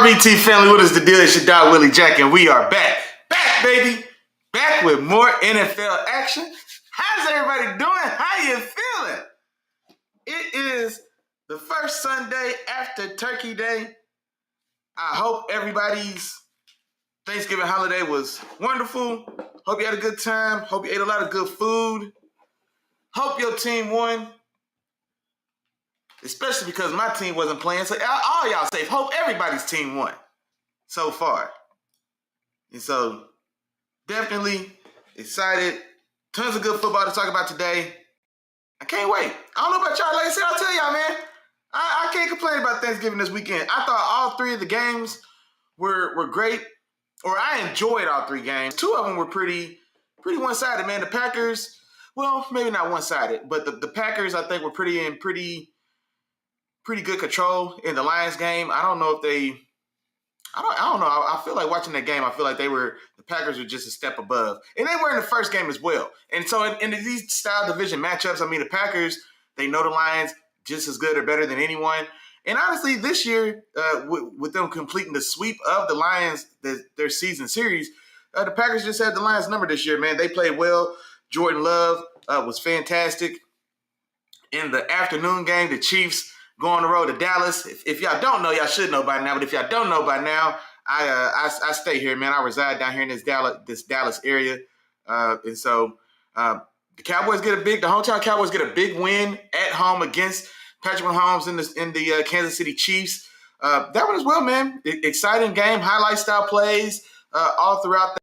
RBT family, what is the deal? It's your dog Willie Jack, and we are back, baby, back with more NFL action. How's everybody doing? How you feeling? It is the first Sunday after Turkey Day. I hope everybody's Thanksgiving holiday was wonderful. Hope you had a good time. Hope you ate a lot of good food. Hope your team won. Especially because my team wasn't playing. So all y'all safe. Hope everybody's team won so far. And so definitely excited. Tons of good football to talk about today. I can't wait. I don't know about y'all. Like I said, I'll tell y'all, man. I can't complain about Thanksgiving this weekend. I thought all three of the games were great. Or I enjoyed all three games. Two of them were pretty one-sided, man. The Packers, well, maybe not one-sided, but the Packers, I think, were pretty good control in the Lions game. I don't know if I don't know. I feel like watching that game, I feel like the Packers were just a step above. And they were in the first game as well. And so in these style division matchups, I mean, the Packers, they know the Lions just as good or better than anyone. And honestly, this year, with them completing the sweep of the Lions, their season series, the Packers just had the Lions number this year, man. They played well. Jordan Love was fantastic. In the afternoon game, the Chiefs go on the road to Dallas. If y'all don't know, y'all should know by now. But if y'all don't know by now, I stay here, man. I reside down here in this Dallas area, and so the Cowboys the hometown Cowboys get a big win at home against Patrick Mahomes in the Kansas City Chiefs. That one as well, man. Exciting game, highlight style plays all throughout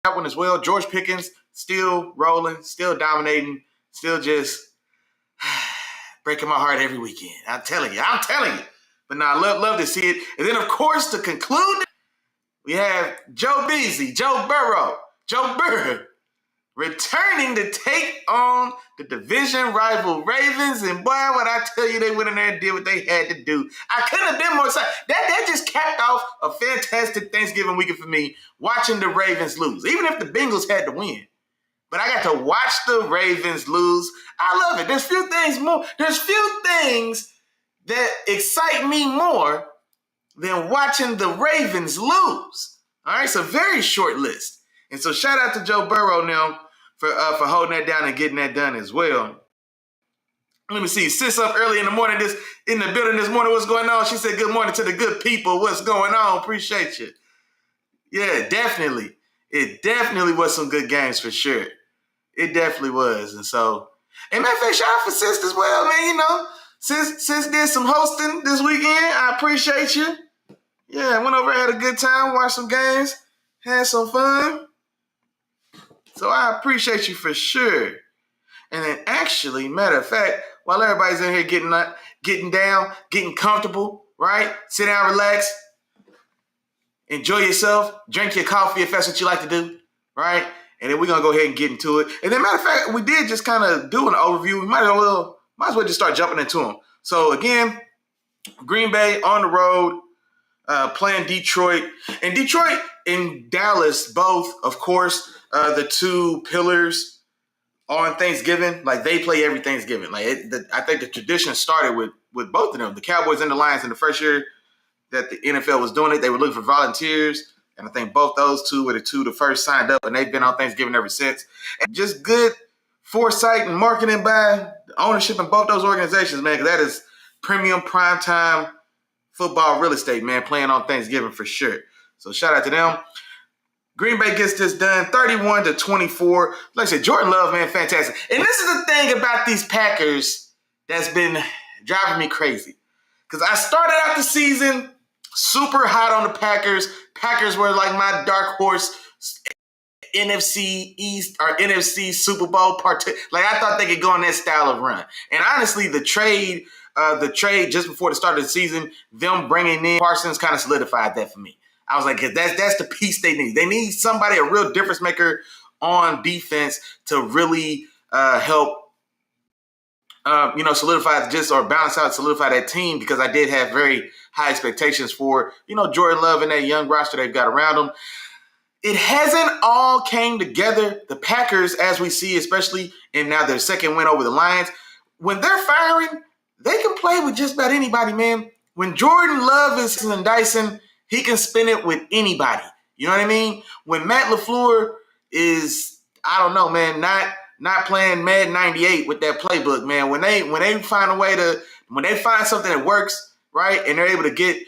that one as well. George Pickens still rolling, still dominating, still just breaking my heart every weekend. I'm telling you. But now I love to see it. And then, of course, to conclude, we have Joe Burrow, returning to take on the division rival Ravens. And boy, when I tell you they went in there and did what they had to do, I couldn't have been more excited. That just capped off a fantastic Thanksgiving weekend for me, watching the Ravens lose, even if the Bengals had to win. But I got to watch the Ravens lose. I love it. There's few things that excite me more than watching the Ravens lose. All right, it's a very short list. And so shout out to Joe Burrow now for holding that down and getting that done as well. Let me see. Sis up early in the morning, in the building this morning. What's going on? She said, good morning to the good people. What's going on? Appreciate you. Yeah, definitely. It definitely was some good games for sure. It definitely was. And so, and matter of fact, shout out for Sis as well, man. You know, Sis did some hosting this weekend. I appreciate you. Yeah, went over, had a good time, watched some games, had some fun. So I appreciate you for sure. And then actually, matter of fact, while everybody's in here getting down, getting comfortable, right? Sit down, relax, enjoy yourself, drink your coffee if that's what you like to do, right? And then we're going to go ahead and get into it. And then, matter of fact, we did just kind of do an overview. We might as well just start jumping into them. So, again, Green Bay on the road, playing Detroit. And Detroit and Dallas both, of course, the two pillars on Thanksgiving. Like, they play every Thanksgiving. Like, I think the tradition started with both of them. The Cowboys and the Lions in the first year that the NFL was doing it, they were looking for volunteers. And I think both those two were the first signed up, and they've been on Thanksgiving ever since. And just good foresight and marketing by the ownership in both those organizations, man, because that is premium primetime football real estate, man, playing on Thanksgiving for sure. So shout out to them. Green Bay gets this done, 31-24. Like I said, Jordan Love, man, fantastic. And this is the thing about these Packers that's been driving me crazy. Because I started out the season super hot on the Packers. Packers were like my dark horse NFC East or NFC Super Bowl like I thought they could go on that style of run. And honestly, the trade just before the start of the season, them bringing in Parsons kind of solidified that for me. I was like, that's the piece they need. They need somebody, a real difference maker on defense to really help solidify solidify that team, because I did have very high expectations for, Jordan Love and that young roster they've got around them. It hasn't all came together. The Packers, as we see, especially in now their second win over the Lions, when they're firing, they can play with just about anybody, man. When Jordan Love is and Dyson he can spin it with anybody. You know what I mean? When Matt LaFleur is, I don't know, man, not playing Madden 98 with that playbook, man. When they find a way to, when they find something that works, right, and they're able to get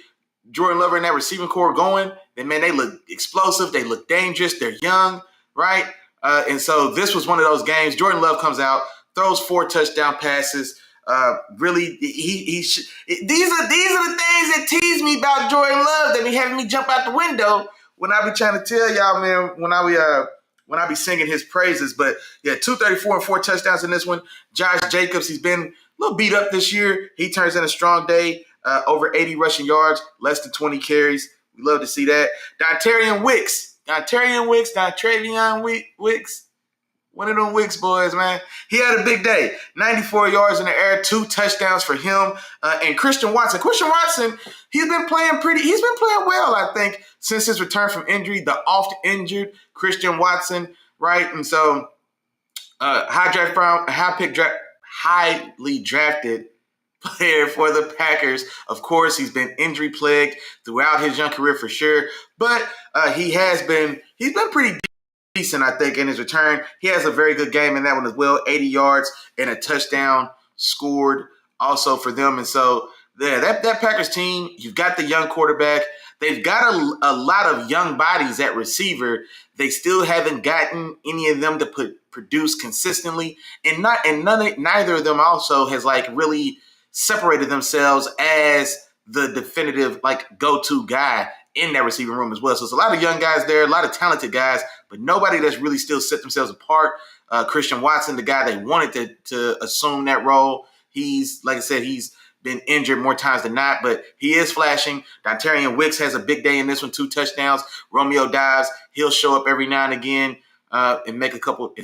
Jordan Love and that receiving core going, then, man, they look explosive. They look dangerous. They're young, right? And so this was one of those games. Jordan Love comes out, throws 4 touchdown passes. Really, these are the things that tease me about Jordan Love that be having me jump out the window when I be trying to tell y'all, man, when I be singing his praises. But yeah, 234 and 4 touchdowns in this one. Josh Jacobs, he's been a little beat up this year. He turns in a strong day, over 80 rushing yards, less than 20 carries. We love to see that. Dontayvion Wicks. One of them Wicks boys, man. He had a big day. 94 yards in the air, 2 touchdowns for him. And Christian Watson. He's been playing well, I think, since his return from injury. The oft-injured Christian Watson, right? And so, highly drafted player for the Packers. Of course, he's been injury plagued throughout his young career for sure. But he's been pretty decent, I think, in his return. He has a very good game in that one as well. 80 yards and a touchdown scored also for them. And so, yeah, that Packers team, you've got the young quarterback. They've got a lot of young bodies at receiver. They still haven't gotten any of them to produce consistently. And neither of them also has like really separated themselves as the definitive like go-to guy in that receiving room as well. So it's a lot of young guys there, a lot of talented guys, but nobody that's really still set themselves apart. Christian Watson, the guy they wanted to assume that role, he's, like I said, he's been injured more times than not, but he is flashing. Dontayvion Wicks has a big day in this one, 2 touchdowns. Romeo Doubs, he'll show up every now and again and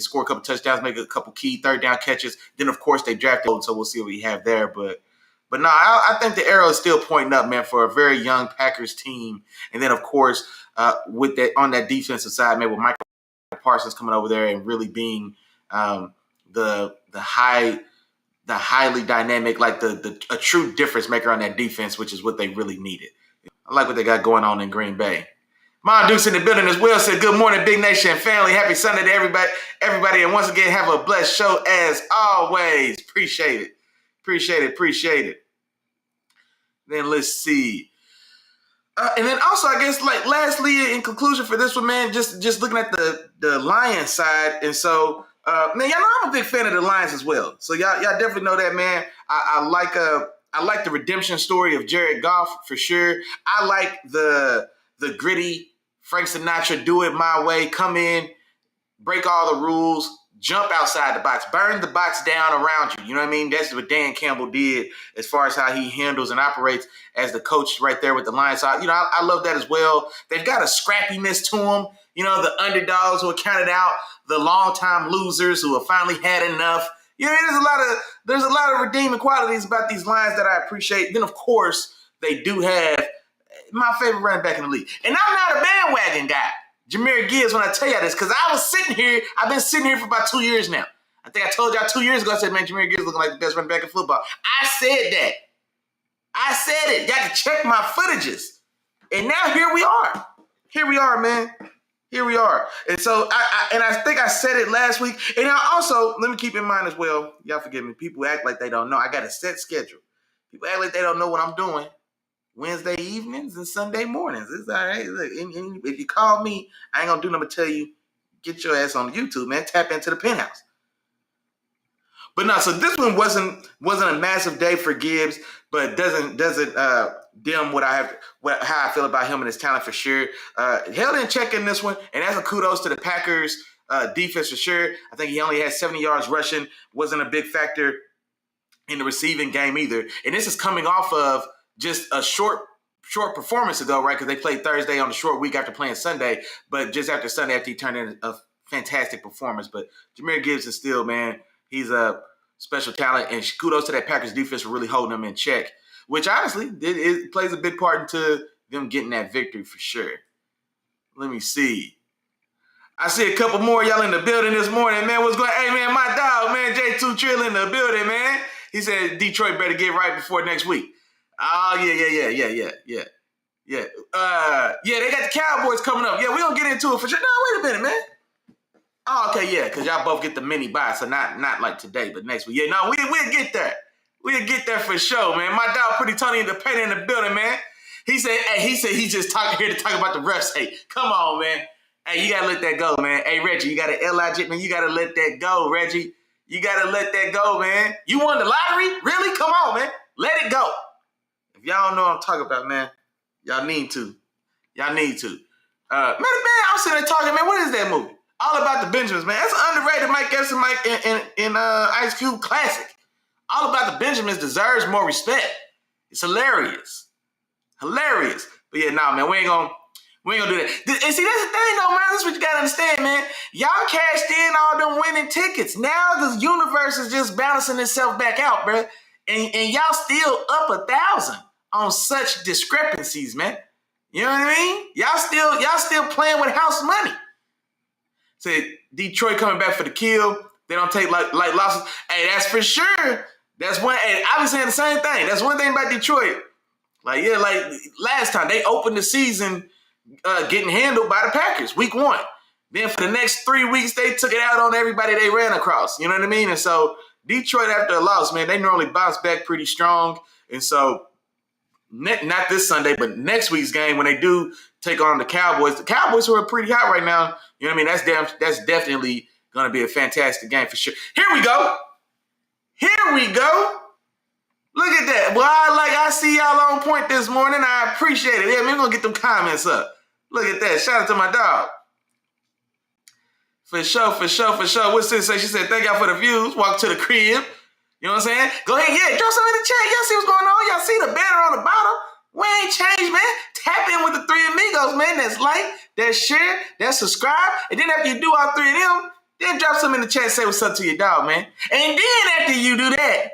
score a couple touchdowns, make a couple key third down catches. Then, of course, they drafted, so we'll see what we have there. But no, I think the arrow is still pointing up, man, for a very young Packers team. And then, of course, with that on that defensive side, man, with Michael Parsons coming over there and really being the highly dynamic, like a true difference maker on that defense, which is what they really needed. I like what they got going on in Green Bay. Mon Dukes in the building as well said, good morning, Big Nation family. Happy Sunday to everybody. And once again, have a blessed show as always. Appreciate it. Then let's see. And then also, I guess, like, lastly, in conclusion for this one, man, just looking at the Lions side. And so, man, y'all know I'm a big fan of the Lions as well. So y'all definitely know that, man. I like the redemption story of Jared Goff for sure. I like the gritty Frank Sinatra, do it my way, come in, break all the rules, jump outside the box, burn the box down around you. You know what I mean? That's what Dan Campbell did as far as how he handles and operates as the coach right there with the Lions. So, I love that as well. They've got a scrappiness to them. You know, the underdogs who are counted out, the longtime losers who have finally had enough. You know, there's a lot of redeeming qualities about these Lions that I appreciate. Then, of course, they do have my favorite running back in the league. And I'm not a bandwagon guy, Jahmyr Gibbs, when I tell you this, because I've been sitting here for about 2 years now. I think I told y'all 2 years ago, I said, man, Jahmyr Gibbs looking like the best running back in football. I said that. I said it. Y'all can check my footages. And now here we are. Here we are, man. Here we are. And so, I think I said it last week. And now also, let me keep in mind as well, y'all forgive me, people act like they don't know. I got a set schedule. People act like they don't know what I'm doing Wednesday evenings and Sunday mornings. It's all right. Look, and if you call me, I ain't going to do nothing but tell you, get your ass on YouTube, man. Tap into the penthouse. But no, so this one wasn't a massive day for Gibbs, but doesn't dim how I feel about him and his talent for sure. Held in check in this one, and that's a kudos to the Packers defense for sure. I think he only had 70 yards rushing, wasn't a big factor in the receiving game either. And this is coming off of just a short performance ago, right? Because they played Thursday on the short week after playing Sunday, but just after Sunday, after he turned in a fantastic performance. But Jahmyr Gibbs is still, man, he's a special talent, and kudos to that Packers defense for really holding him in check, which honestly it plays a big part into them getting that victory for sure. Let me see. I see a couple more y'all in the building this morning, man. What's going on? Hey, man, my dog, man, J2 Trill in the building, man. He said Detroit better get right before next week. Oh, yeah. Yeah. Yeah, they got the Cowboys coming up. Yeah, we're going to get into it for sure. No, wait a minute, man. Oh, okay, yeah, because y'all both get the mini bye, so not like today, but next week. Yeah, no, we'll get there. We'll get there for sure, man. My dog, Pretty Tony, in the paint in the building, man. He said he's just here to talk about the refs. Hey, come on, man. Hey, you gotta let that go, man. Hey, Reggie, you gotta L.I.J., man. You gotta let that go, Reggie. You gotta let that go, man. You won the lottery? Really? Come on, man. Let it go. If y'all don't know what I'm talking about, man, y'all need to. Y'all need to. Man, I'm sitting there talking, man. What is that movie? All About the Benjamins, man. That's an underrated Mike Epps and Ice Cube classic. All About the Benjamins deserves more respect. It's hilarious. Hilarious. But yeah, nah, man, we ain't gonna do that. And see, that's the thing, though, man. That's what you gotta understand, man. Y'all cashed in all them winning tickets. Now the universe is just balancing itself back out, bro. And y'all still up 1,000 on such discrepancies, man. You know what I mean? Y'all still playing with house money. Say Detroit coming back for the kill. They don't take like losses. Hey, that's for sure. That's one. Hey, I was saying the same thing. That's one thing about Detroit. Like last time they opened the season getting handled by the Packers week 1. Then for the next 3 weeks they took it out on everybody they ran across. You know what I mean? And so Detroit after a loss, man, they normally bounce back pretty strong. And so not this Sunday, but next week's game when they do take on the Cowboys who are pretty hot right now. You know what I mean? That's definitely going to be a fantastic game for sure. Here we go. Look at that. Well, I see y'all on point this morning. I appreciate it. Yeah, man, we're going to get them comments up. Look at that. Shout out to my dog. For sure. What's this say? She said, thank y'all for the views. Walk to the crib. You know what I'm saying? Go ahead, yeah, drop some in the chat. Y'all see what's going on? Y'all see the banner on the bottom? We ain't changed, man. Tap in with the 3 amigos, man. That's like, that's share, that's subscribe. And then after you do all 3 of them, then drop some in the chat and say what's up to your dog, man. And then after you do that,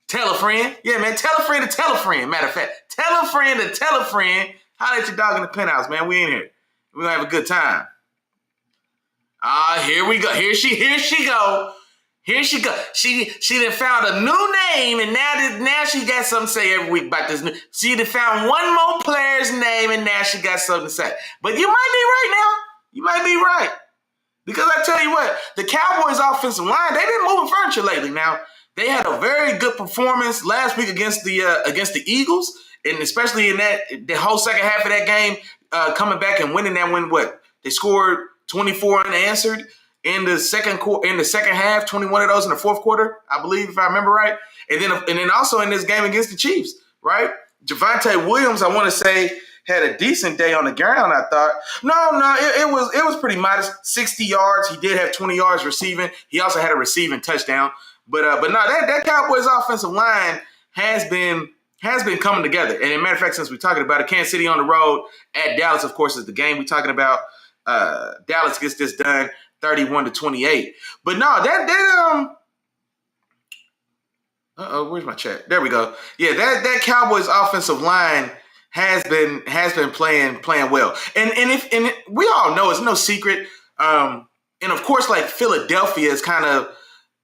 tell a friend. Yeah, man, tell a friend to tell a friend. Matter of fact, tell a friend to tell a friend. Holla at your dog in the penthouse, man. We in here. We're going to have a good time. Here we go. Here she go. Here she go. She done found a new name, and now she got something to say every week about this. She done found one more player's name, and now she got something to say. But you might be right now. You might be right. Because I tell you what, the Cowboys offensive line, they've been moving furniture lately. Now, they had a very good performance last week against the Eagles, and especially in the whole second half of that game, coming back and winning that win. What? They scored 24 unanswered. In the second half, 21 of those in the fourth quarter, I believe, if I remember right. And then also in this game against the Chiefs, right? Javonte Williams, I want to say, had a decent day on the ground, I thought. No, it was pretty modest. 60 yards. He did have 20 yards receiving. He also had a receiving touchdown. But no, that Cowboys offensive line has been coming together. And as a matter of fact, since we're talking about it, Kansas City on the road at Dallas, of course, is the game we're talking about. Dallas gets this done 31-28. But no, where's my chat? There we go. Yeah, that Cowboys offensive line has been playing well. And we all know it's no secret. And of course, like Philadelphia has kind of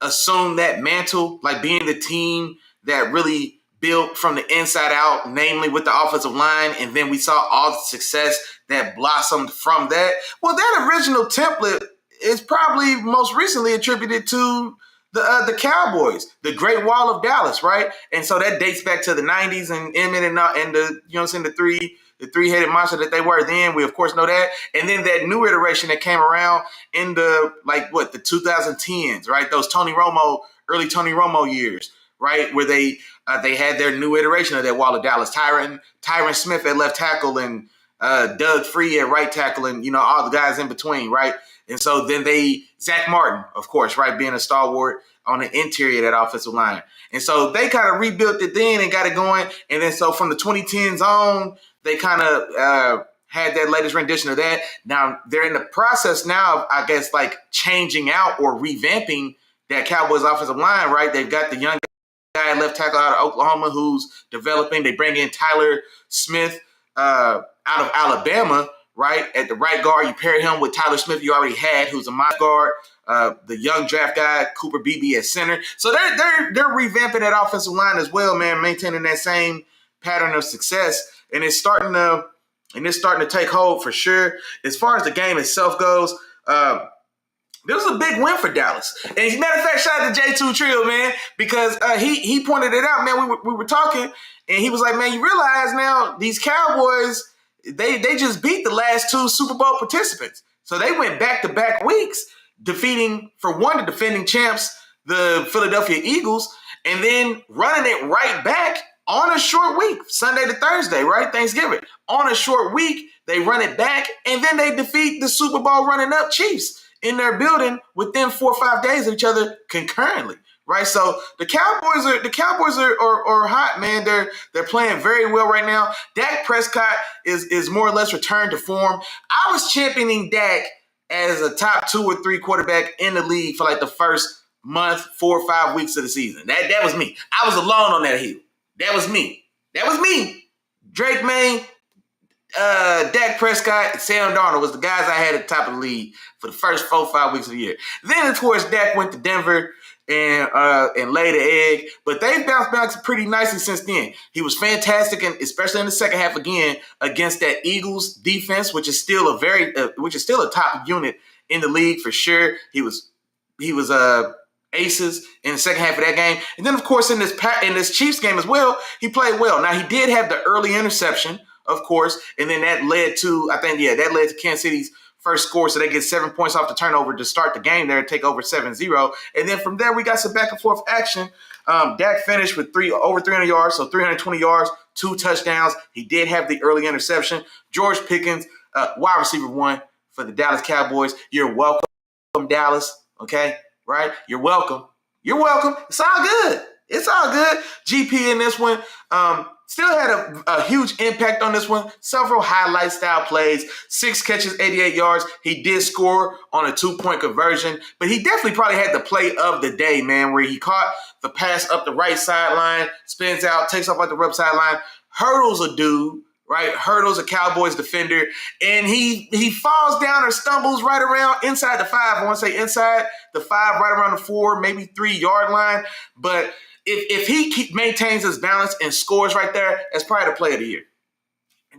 assumed that mantle, like being the team that really built from the inside out, namely with the offensive line. And then we saw all the success that blossomed from that. Well, that original template is probably most recently attributed to the Cowboys, the Great Wall of Dallas, right? And so that dates back to the 90s and Emmett and the, you know what I'm saying, the three-headed monster that they were then. We, of course, know that. And then that new iteration that came around in the 2010s, right? Those early Tony Romo years, right? Where they had their new iteration of that Wall of Dallas. Tyron Smith at left tackle and Doug Free at right tackle and, all the guys in between, right? And so then Zach Martin, of course, right, being a stalwart on the interior of that offensive line. And so they kind of rebuilt it then and got it going. And then so from the 2010s on, they kind of had that latest rendition of that. Now they're in the process now of, I guess, like changing out or revamping that Cowboys offensive line, right? They've got the young guy left tackle out of Oklahoma who's developing. They bring in Tyler Smith out of Alabama, right? At the right guard, you pair him with Tyler Smith you already had, who's a mock guard. The young draft guy, Cooper Beebe at center. So they're revamping that offensive line as well, man, maintaining that same pattern of success. And it's starting to and it's starting to take hold for sure. As far as the game itself goes, there was a big win for Dallas. And as a matter of fact, shout out to J2 Trill, man, because he pointed it out, man. We were talking, and he was like, man, you realize now these Cowboys, they just beat the last 2 Super Bowl participants. So they went back-to-back weeks defeating, for one, the defending champs, the Philadelphia Eagles, and then running it right back on a short week, Sunday to Thursday, right? Thanksgiving. On a short week, they run it back, and then they defeat the Super Bowl running up Chiefs in their building within 4 or 5 days of each other concurrently, right? So the Cowboys are hot, man. They're playing very well right now. Dak Prescott is more or less returned to form. I was championing Dak as a top 2 or 3 quarterback in the league for like the first month, 4 or 5 weeks of the season. That was me. I was alone on that hill. That was me. Drake May, Dak Prescott, Sam Darnold was the guys I had at the top of the league for the first 4 or 5 weeks of the year. Then, of course, Dak went to Denver and laid an egg, but they've bounced back pretty nicely since then. He was fantastic, and especially in the second half again against that Eagles defense, which is still a top unit in the league for sure. He was aces in the second half of that game, and then of course in this Chiefs game as well, he played well. Now he did have the early interception, of course, and then that led to Kansas City's first score, so they get 7 points off the turnover to start the game there and take over 7-0. And then from there, we got some back and forth action. Dak finished with over 300 yards, so 320 yards, 2 touchdowns. He did have the early interception. George Pickens, wide receiver 1 for the Dallas Cowboys. You're welcome, Dallas, okay? Right? You're welcome. It's all good. GP in this one. Still had a huge impact on this one. Several highlight style plays. 6 catches, 88 yards. He did score on a 2-point conversion, but he definitely probably had the play of the day, man, where he caught the pass up the right sideline, spins out, takes off at the left sideline, hurdles a dude, right? Hurdles a Cowboys defender, and he falls down or stumbles right around inside the 5. I want to say inside the 5, right around the 4, maybe 3-yard line. But if he maintains his balance and scores right there, that's probably the play of the year.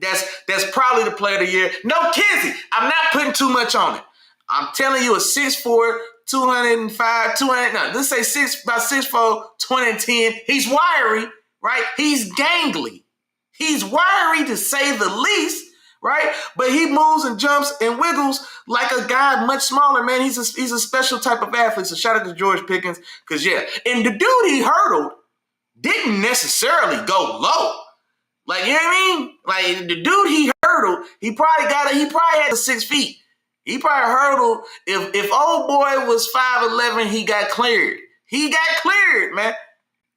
That's probably the play of the year. No, Kizzy, I'm not putting too much on it. I'm telling you, a 6'4", 205, 200. No, let's say 6'4", 210. He's wiry, right? He's gangly. He's wiry to say the least, right? But he moves and jumps and wiggles like a guy much smaller, man. He's a special type of athlete. So shout out to George Pickens, because and the dude he hurdled didn't necessarily go low. Like, you know what I mean? Like, the dude he hurdled, he probably had 6 feet. He probably hurdled, if old boy was 5'11", he got cleared. He got cleared, man.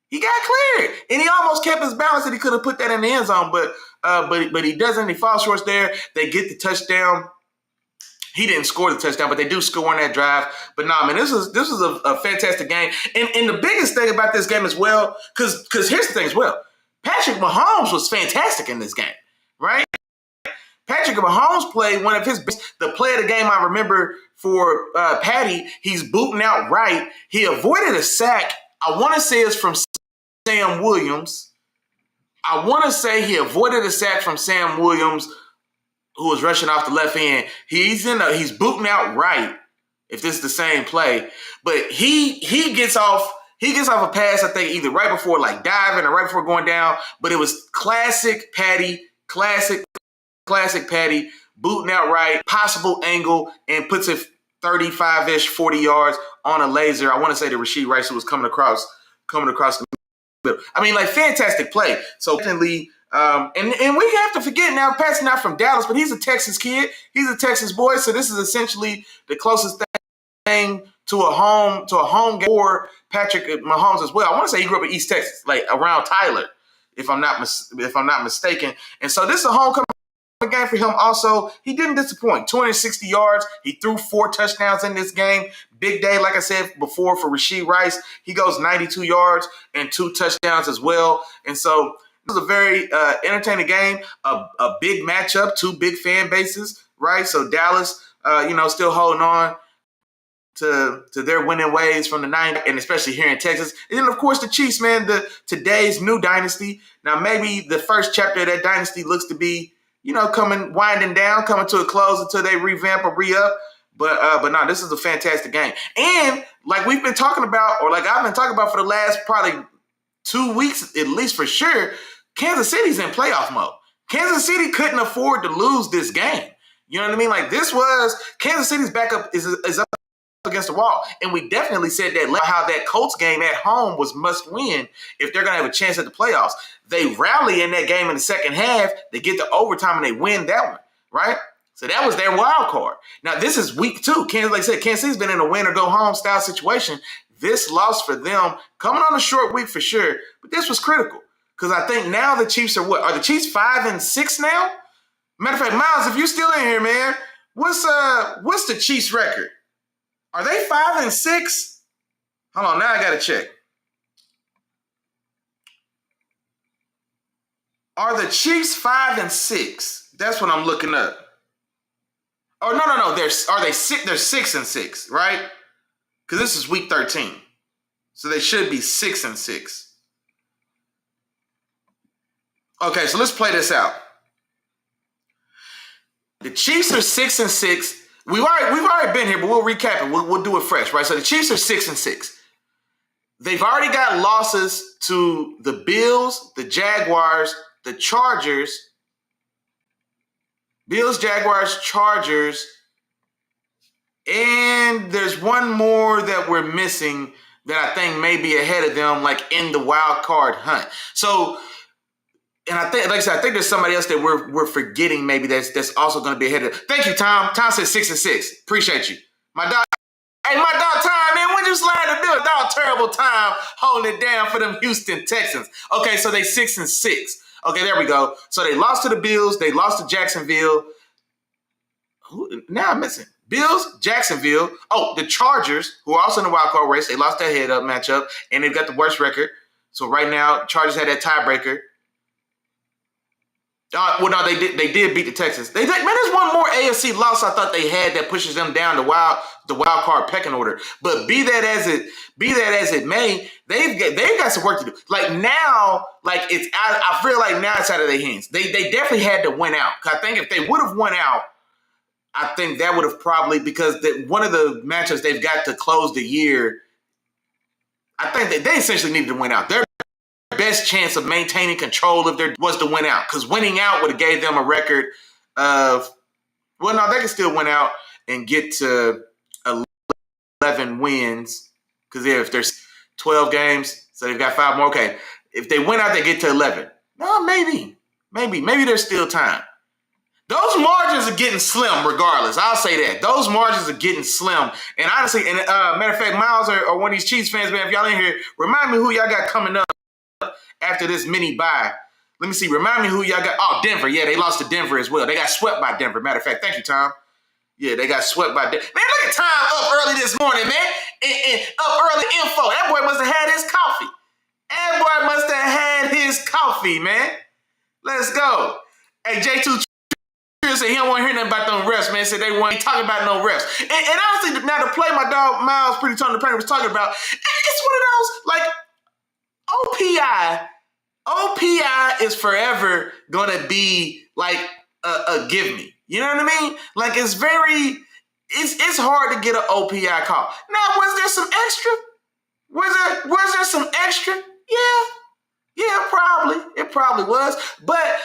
He got cleared, and he almost kept his balance, and he could have put that in the end zone, but he doesn't. He falls short there. They get the touchdown. He didn't score the touchdown, but they do score on that drive. But nah, man, this was a fantastic game. And the biggest thing about this game as well, because here's the thing as well, Patrick Mahomes was fantastic in this game, right? Patrick Mahomes played one of his best. The play of the game I remember for Patty, he's booting out right. He avoided a sack. I want to say it's from Sam Williams. I want to say he avoided a sack from Sam Williams, who was rushing off the left end. He's booting out right, if this is the same play. But he gets off a pass, I think, either right before like diving or right before going down. But it was classic Patty, booting out right, possible angle, and puts it 35-ish, 40 yards on a laser. I want to say to Rashid Rice, who was coming across the middle. I mean, like, fantastic play. So definitely, and we have to forget now, Pat's not from Dallas, but he's a Texas kid. He's a Texas boy. So this is essentially the closest thing to a home game for Patrick Mahomes as well. I want to say he grew up in East Texas, like around Tyler, if I'm not mistaken. And so this is a homecoming game for him also. He didn't disappoint. 260 yards. He threw 4 touchdowns in this game. Big day, like I said before, for Rashid Rice. He goes 92 yards and 2 touchdowns as well. And so this was a very entertaining game, a big matchup, 2 big fan bases, right? So Dallas, still holding on to their winning ways from the 90s, and especially here in Texas. And then, of course, the Chiefs, man, today's new dynasty. Now, maybe the first chapter of that dynasty looks to be winding down, coming to a close until they revamp or re-up. But no, this is a fantastic game. And like we've been talking about, or like I've been talking about for the last probably 2 weeks, at least for sure, Kansas City's in playoff mode. Kansas City couldn't afford to lose this game. You know what I mean? Like this was Kansas City's backup is up against the wall. And we definitely said that how that Colts game at home was must win if they're going to have a chance at the playoffs. They rally in that game in the second half. They get to overtime and they win that one, right? So that was their wild card. Now, this is week 2. Like I said, Kansas City's been in a win-or-go-home style situation. This loss for them, coming on a short week for sure, but this was critical. Because I think now the Chiefs are what? Are the Chiefs 5-6 now? Matter of fact, Miles, if you're still in here, man, what's the Chiefs record? Are they 5-6? Hold on, now I gotta check. Are the Chiefs 5-6? That's what I'm looking up. Oh no. They're 6-6, right? Because this is week 13, so they should be 6-6. Okay, so let's play this out. The Chiefs are 6-6. We've already been here, but we'll recap it. We'll do it fresh, right? So the Chiefs are 6-6. They've already got losses to the Bills, the Jaguars, the Chargers. Bills, Jaguars, Chargers, and there's one more that we're missing that I think may be ahead of them, like in the wild card hunt. So, and I think, like I said, I think there's somebody else that we're forgetting maybe that's also going to be ahead of. Thank you, Tom. Tom said 6-6. Appreciate you, my dog. Hey, my dog, Tom, man, when you slide to do it? Dog, terrible time holding it down for them Houston Texans. Okay, so they 6-6. Okay, there we go. So they lost to the Bills. They lost to Jacksonville. Now I'm missing. Bills, Jacksonville. Oh, the Chargers, who are also in the wild card race. They lost that head-up matchup, and they've got the worst record. So right now, Chargers had that tiebreaker. Well, no, they did beat the Texans. Man, there's one more AFC loss I thought they had that pushes them down the wild card pecking order. But be that as it may, they've got some work to do. Like now, like it's out. I feel like now it's out of their hands. They definitely had to win out. I think if they would have won out, I think that would have probably, because one of the matchups they've got to close the year, I think that they essentially needed to win out. Their best chance of maintaining control of was to win out, because winning out would have gave them a record of, well, no, they can still win out and get to 11 wins, because if there's 12 games, so they've got 5 more. Okay, if they win out, they get to 11. No, maybe there's still time. Those margins are getting slim regardless. I'll say that. Those margins are getting slim. And honestly, matter of fact, Miles or one of these Chiefs fans, man, if y'all in here, remind me who y'all got coming up after this mini bye. Let me see. Remind me who y'all got. Oh, Denver. Yeah, they lost to Denver as well. They got swept by Denver. Matter of fact, thank you, Tom. Yeah, they got swept by Denver. Man, look at Tom up early this morning, man. And up early info. That boy must have had his coffee. Man. Let's go. Hey, J2 said he don't want to hear nothing about them refs, man. Said they want to talk about no refs. And honestly, now the play my dog Miles Pretty Tony the Painter was talking about, it's one of those, like, OPI is forever going to be like a give me. You know what I mean? Like, it's hard to get an OPI call. Now, was there some extra? Was there some extra? Yeah, probably. It probably was. But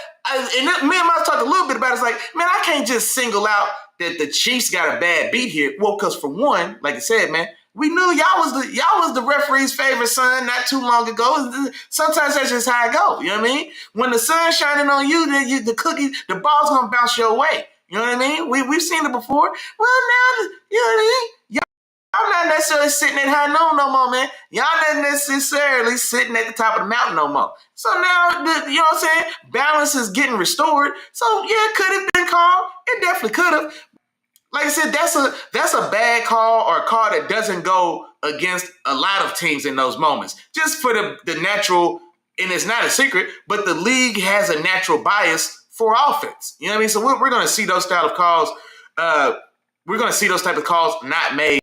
me and Miles talked a little bit about it. It's like, man, I can't just single out that the Chiefs got a bad beat here. Well, because for one, like I said, man, we knew y'all was the referee's favorite son not too long ago. Sometimes that's just how it goes. You know what I mean? When the sun's shining on you, the ball's gonna bounce your way. You know what I mean? We've seen it before. Well, now, you know what I mean? I'm not necessarily sitting at high noon no more, man. Y'all not necessarily sitting at the top of the mountain no more. So now, you know what I'm saying? Balance is getting restored. So, yeah, it could have been called. It definitely could have. Like I said, that's a bad call, or a call that doesn't go against a lot of teams in those moments. Just for the natural, and it's not a secret, but the league has a natural bias for offense. You know what I mean? So we're going to see those style of calls. We're going to see those type of calls not made.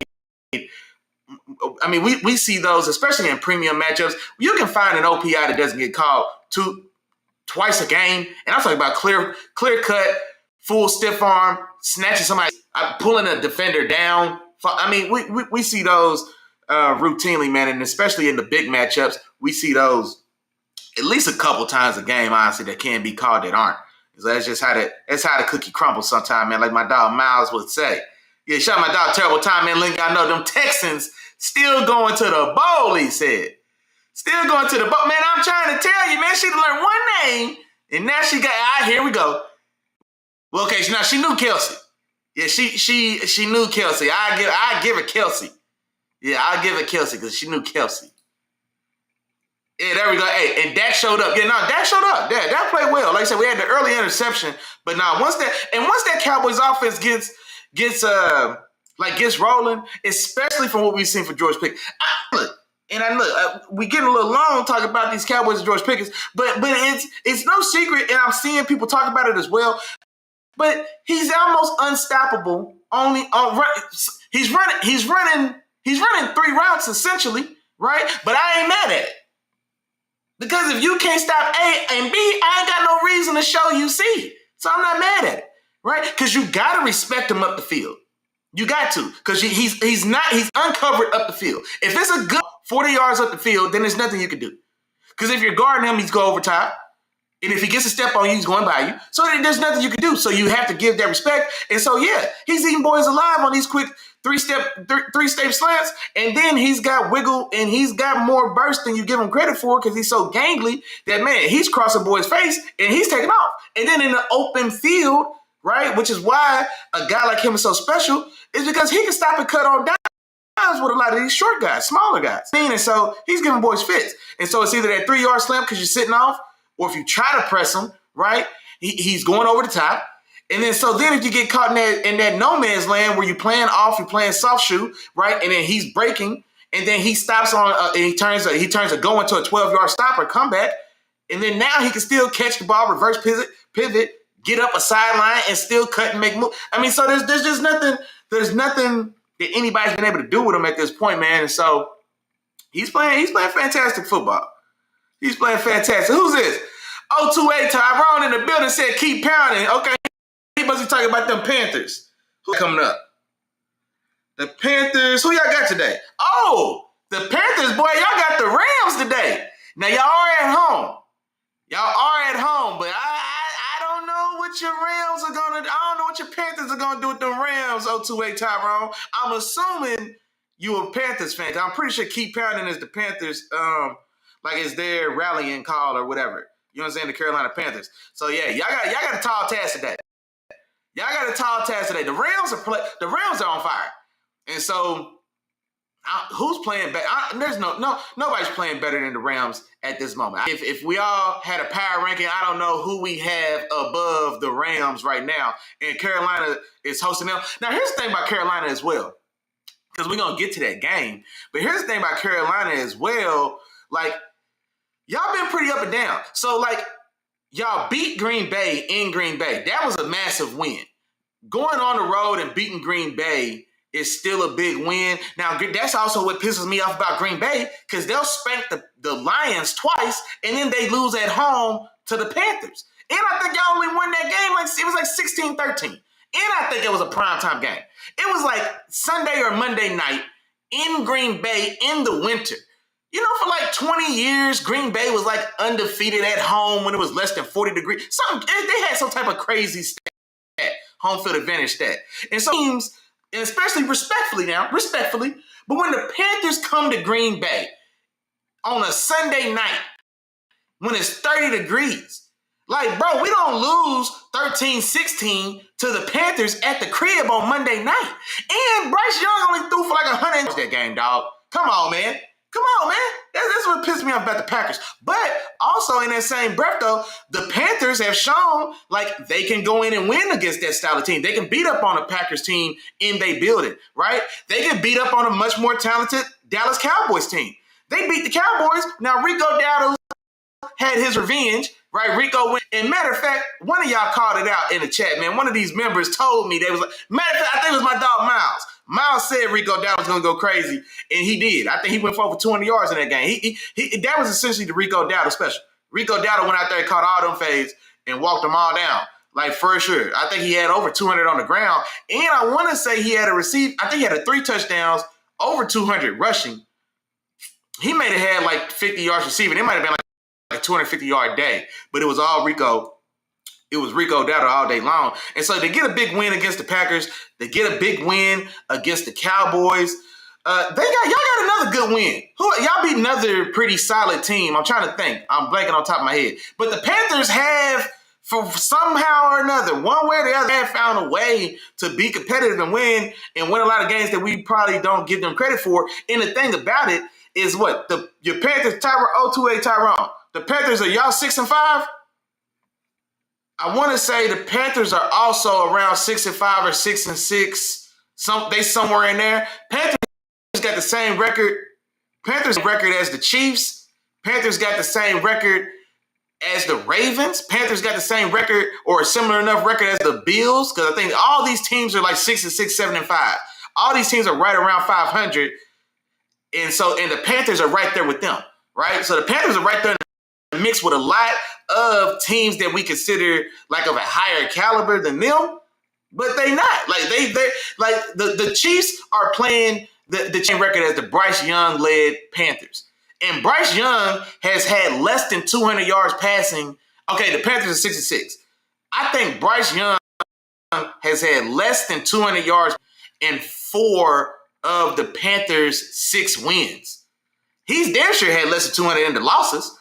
I mean, we see those, especially in premium matchups. You can find an OPI that doesn't get called twice a game. And I'm talking about clear cut, full stiff arm, snatching somebody, pulling a defender down. I mean, we see those routinely, man, and especially in the big matchups, we see those at least a couple times a game, honestly, that can be called that aren't. So that's just how the cookie crumbles sometimes, man, like my dog Miles would say. Yeah, shout out my dog Terrible Time, man. Link, I know them Texans still going to the bowl, he said. Still going to the bowl. Man, I'm trying to tell you, man, she learned one name, and now she got, here we go. Well, okay, now she knew Kelsey. Yeah, she knew Kelsey. I give her Kelsey. Yeah, I'll give it Kelsey because she knew Kelsey. Yeah, there we go. Hey, and Dak showed up. Yeah, no, Dak showed up. Yeah, Dak played well. Like I said, we had the early interception, but now once that Cowboys offense gets rolling, especially from what we've seen for George Pickens. We getting a little long talking about these Cowboys and George Pickens, but it's no secret, and I'm seeing people talk about it as well. But he's almost unstoppable. He's running 3 routes essentially, right? But I ain't mad at it. Because if you can't stop A and B, I ain't got no reason to show you C. So I'm not mad at it, right? Because you got to respect him up the field. You got to, because he's uncovered up the field. If it's a good 40 yards up the field, then there's nothing you can do. Because if you're guarding him, he's going over top. And if he gets a step on you, he's going by you. So there's nothing you can do. So you have to give that respect. And so, yeah, he's eating boys alive on these quick three-step slants. And then he's got wiggle and he's got more burst than you give him credit for because he's so gangly that, man, he's crossing boy's face and he's taking off. And then in the open field, right, which is why a guy like him is so special, is because he can stop and cut on downs with a lot of these short guys, smaller guys. And so he's giving boys fits. And so it's either that 3-yard slam because you're sitting off, or if you try to press him, right, he's going over the top. And then if you get caught in that no man's land where you're playing off, you're playing soft shoe, right, and then he's breaking, and then he stops on, and he turns a go into a 12-yard stop or comeback, and then now he can still catch the ball, reverse pivot, get up a sideline, and still cut and make moves. I mean, so there's just nothing. There's nothing that anybody's been able to do with him at this point, man. And so he's playing fantastic football. He's playing fantastic. Who's this? 028 Tyrone in the building said keep pounding. Okay, he must be talking about them Panthers. Who's coming up? The Panthers. Who y'all got today? Oh, the Panthers, boy, y'all got the Rams today. Now y'all are at home. But I don't know what your Rams are gonna. I don't know what your Panthers are gonna do with the Rams. 028 Tyrone. I'm assuming you a Panthers fan. I'm pretty sure keep pounding is the Panthers. Like it's their rallying call or whatever. You know what I'm saying? The Carolina Panthers. So yeah, y'all got a tall task today. The Rams are on fire. And so who's playing better? There's nobody's playing better than the Rams at this moment. If we all had a power ranking, I don't know who we have above the Rams right now. And Carolina is hosting them. Now here's the thing about Carolina as well, because we're gonna get to that game. But here's the thing about Carolina as well, like. Y'all been pretty up and down. So, like, y'all beat Green Bay in Green Bay. That was a massive win. Going on the road and beating Green Bay is still a big win. Now, that's also what pisses me off about Green Bay, because they'll spank the Lions twice, and then they lose at home to the Panthers. And I think y'all only won that game, it was like 16-13. And I think it was a primetime game. It was like Sunday or Monday night in Green Bay in the winter. You know, for like 20 years, Green Bay was like undefeated at home when it was less than 40 degrees. They had some type of crazy stat, home field advantage stat. And so teams, and especially respectfully, but when the Panthers come to Green Bay on a Sunday night when it's 30 degrees, like, bro, we don't lose 13-16 to the Panthers at the crib on Monday night. And Bryce Young only threw for like 100 that game, dog. Come on, man. That's what pissed me off about the Packers. But also in that same breath, though, the Panthers have shown like they can go in and win against that style of team. They can beat up on a Packers team in they building, right? They can beat up on a much more talented Dallas Cowboys team. They beat the Cowboys. Now, Rico Dowdle had his revenge, right? Rico went. And matter of fact, one of y'all called it out in the chat, man. One of these members told me, they was like, matter of fact, I think it was my dog Miles. Miles said Rico Dowdle was going to go crazy, and he did. I think he went for over 200 yards in that game. That was essentially the Rico Dowdle special, Rico Dowdle went out there and caught all them fades and walked them all down. Like, for sure. I think he had over 200 on the ground. And I want to say he had I think he had 3 touchdowns, over 200 rushing. He may have had like 50 yards receiving. It might have been like a 250-yard day. But it was all Rico. It was Rico Dowdle all day long. And so they get a big win against the Packers. They get a big win against the Cowboys. Y'all got another good win. Y'all beat another pretty solid team. I'm trying to think. I'm blanking on top of my head. But the Panthers have, for somehow or another, one way or the other, have found a way to be competitive and win a lot of games that we probably don't give them credit for. And the thing about it is what? Your Panthers, 0-2-8 Tyrone. The Panthers, are y'all 6-5? I want to say the Panthers are also around 6-5 or 6-6. They somewhere in there. Panthers got the same record. Panthers record as the Chiefs. Panthers got the same record as the Ravens. Panthers got the same record or a similar enough record as the Bills, because I think all these teams are like 6-6, 7-5. All these teams are right around 500, and the Panthers are right there with them, right? So the Panthers are right there in the mix with a lot of teams that we consider like of a higher caliber than them, but they not. Like they like the Chiefs are playing the same record as the Bryce Young led Panthers. And Bryce Young has had less than 200 yards passing. Okay, the Panthers are 66. I think Bryce Young has had less than 200 yards in 4 of the Panthers' 6 wins. He's damn sure had less than 200 in the losses,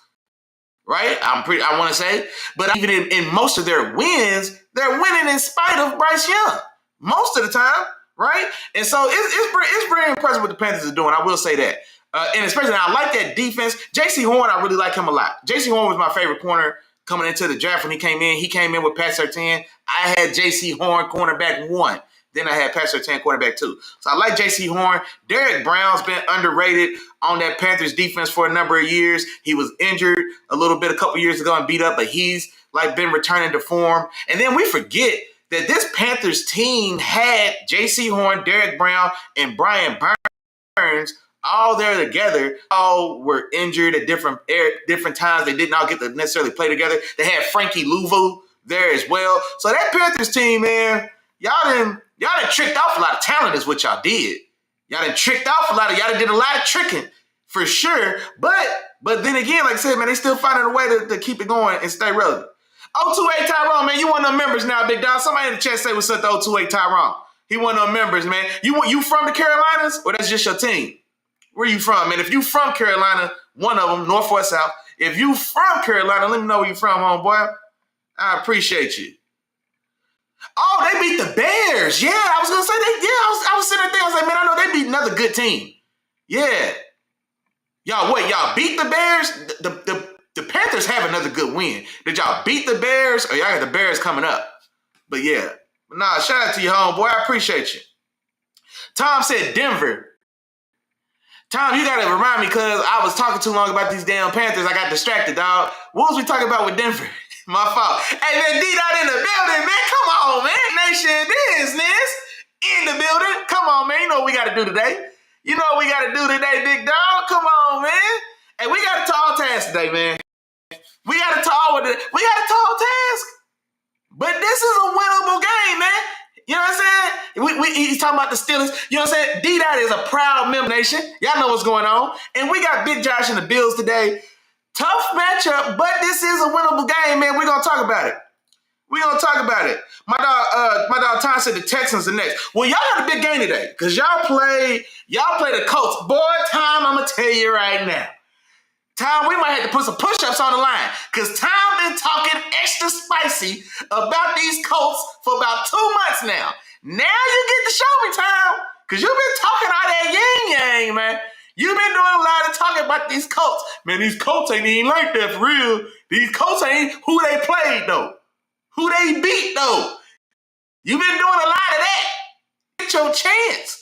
right? I want to say. But even in most of their wins, they're winning in spite of Bryce Young most of the time, right? And so it's very impressive what the Panthers are doing. I will say that. And especially, I like that defense. J.C. Horn, I really like him a lot. J.C. Horn was my favorite corner coming into the draft when he came in. He came in with Pat Surtain. I had J.C. Horn cornerback 1. Then I had Pat Surtain cornerback 2. So I like J.C. Horn. Derek Brown's been underrated on that Panthers defense for a number of years. He was injured a little bit a couple years ago and beat up, but he's like been returning to form. And then we forget that this Panthers team had J.C. Horn, Derek Brown, and Brian Burns all there together. All were injured at different times. They didn't all get to necessarily play together. They had Frankie Louvu there as well. So that Panthers team, man, y'all done tricked off a lot of talent is what y'all did. Y'all done tricked off a lot of, y'all done did a lot of tricking for sure. But then again, like I said, man, they still finding a way to keep it going and stay relevant. 028 Tyrone, man, you one of them members now, big dog. Somebody in the chat say what's up to 028 Tyrone. He one of them members, man. You from the Carolinas or that's just your team? Where you from, man? If you from Carolina, one of them, North or South. If you from Carolina, let me know where you from, homeboy. I appreciate you. Oh, they beat the Bears. Yeah, I was going to say that. Yeah, I was sitting there. I was like, man, I know they beat another good team. Yeah. Y'all beat the Bears? The Panthers have another good win. Did y'all beat the Bears or y'all got the Bears coming up? But yeah. Nah, shout out to you, homeboy. I appreciate you. Tom said Denver. Tom, you got to remind me because I was talking too long about these damn Panthers. I got distracted, dog. What was we talking about with Denver? My fault. Hey, man, D-Dot in the building, man. Come on, man. Nation business in the building. Come on, man. You know what we got to do today. You know what we got to do today, big dog. Come on, man. Hey, we got a tall task today, man. We got a tall task. But this is a winnable game, man. You know what I'm saying? He's talking about the Steelers. You know what I'm saying? D-Dot is a proud member nation. Y'all know what's going on. And we got Big Josh and the Bills today. Tough matchup, but this is a winnable game, man. We're going to talk about it. My dog Tom said the Texans are next. Well, y'all got a big game today because y'all play the Colts. Boy, Tom, I'm going to tell you right now. Tom, we might have to put some push-ups on the line because Tom been talking extra spicy about these Colts for about 2 months now. Now you get to show me, Tom, because you've been talking all that yang, man. You've been doing a lot of talking about these Colts. Man, these Colts ain't even like that for real. These Colts ain't who they played, though. Who they beat, though. You've been doing a lot of that. Get your chance.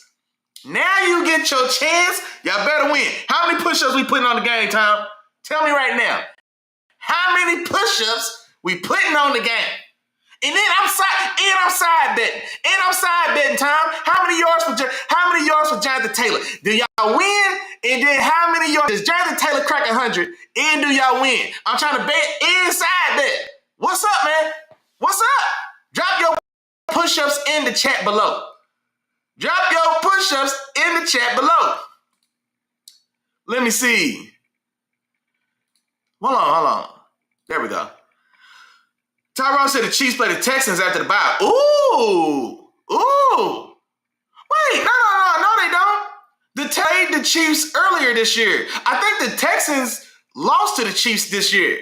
Now you get your chance. Y'all better win. How many push-ups we putting on the game, Tom? Tell me right now. How many push-ups we putting on the game? And then I'm side betting. And I'm side betting, Tom. How many yards for Jonathan Taylor? Do y'all win? And then how many yards does Jonathan Taylor crack 100? And do y'all win? I'm trying to bet and side bet. What's up, man? What's up? Drop your push-ups in the chat below. Drop your push-ups in the chat below. Let me see. Hold on. There we go. Tyrone said the Chiefs play the Texans after the bye. Ooh. Wait, no, they don't. They played the Chiefs earlier this year. I think the Texans lost to the Chiefs this year.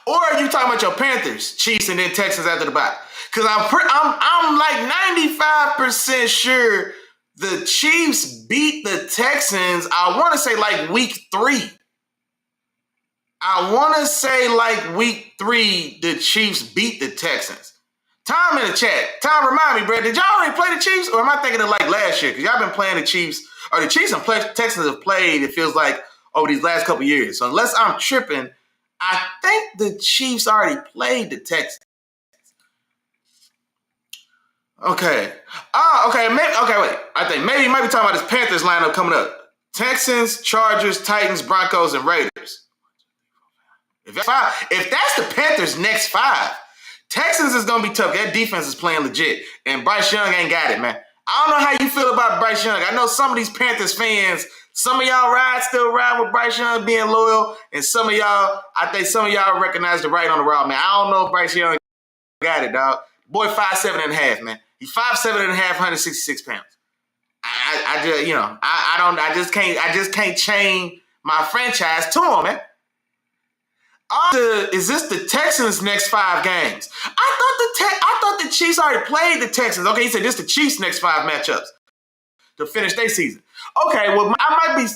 Or are you talking about your Panthers, Chiefs, and then Texans after the bye? Because I'm like 95% sure the Chiefs beat the Texans. I want to say like week 3. The Chiefs beat the Texans. Tom in the chat. Tom, remind me, bro, did y'all already play the Chiefs? Or am I thinking of like last year? Because y'all been playing the Chiefs, or the Chiefs and Texans have played, it feels like, over these last couple years. So unless I'm tripping, I think the Chiefs already played the Texans. Okay. Okay, wait. I think maybe you might be talking about this Panthers lineup coming up. Texans, Chargers, Titans, Broncos, and Raiders. If that's the Panthers' next 5, Texans is going to be tough. That defense is playing legit. And Bryce Young ain't got it, man. I don't know how you feel about Bryce Young. I know some of these Panthers fans, some of y'all still ride with Bryce Young being loyal. And I think some of y'all recognize the right on the route, man. I don't know if Bryce Young got it, dog. Boy, 5'7.5", man. He's 5'7.5", 166 pounds. I just can't chain my franchise to him, man. Is this the Texans' next 5 games? I thought the Chiefs already played the Texans. Okay, he said this the Chiefs' next 5 matchups to finish their season. Okay, well, I might be.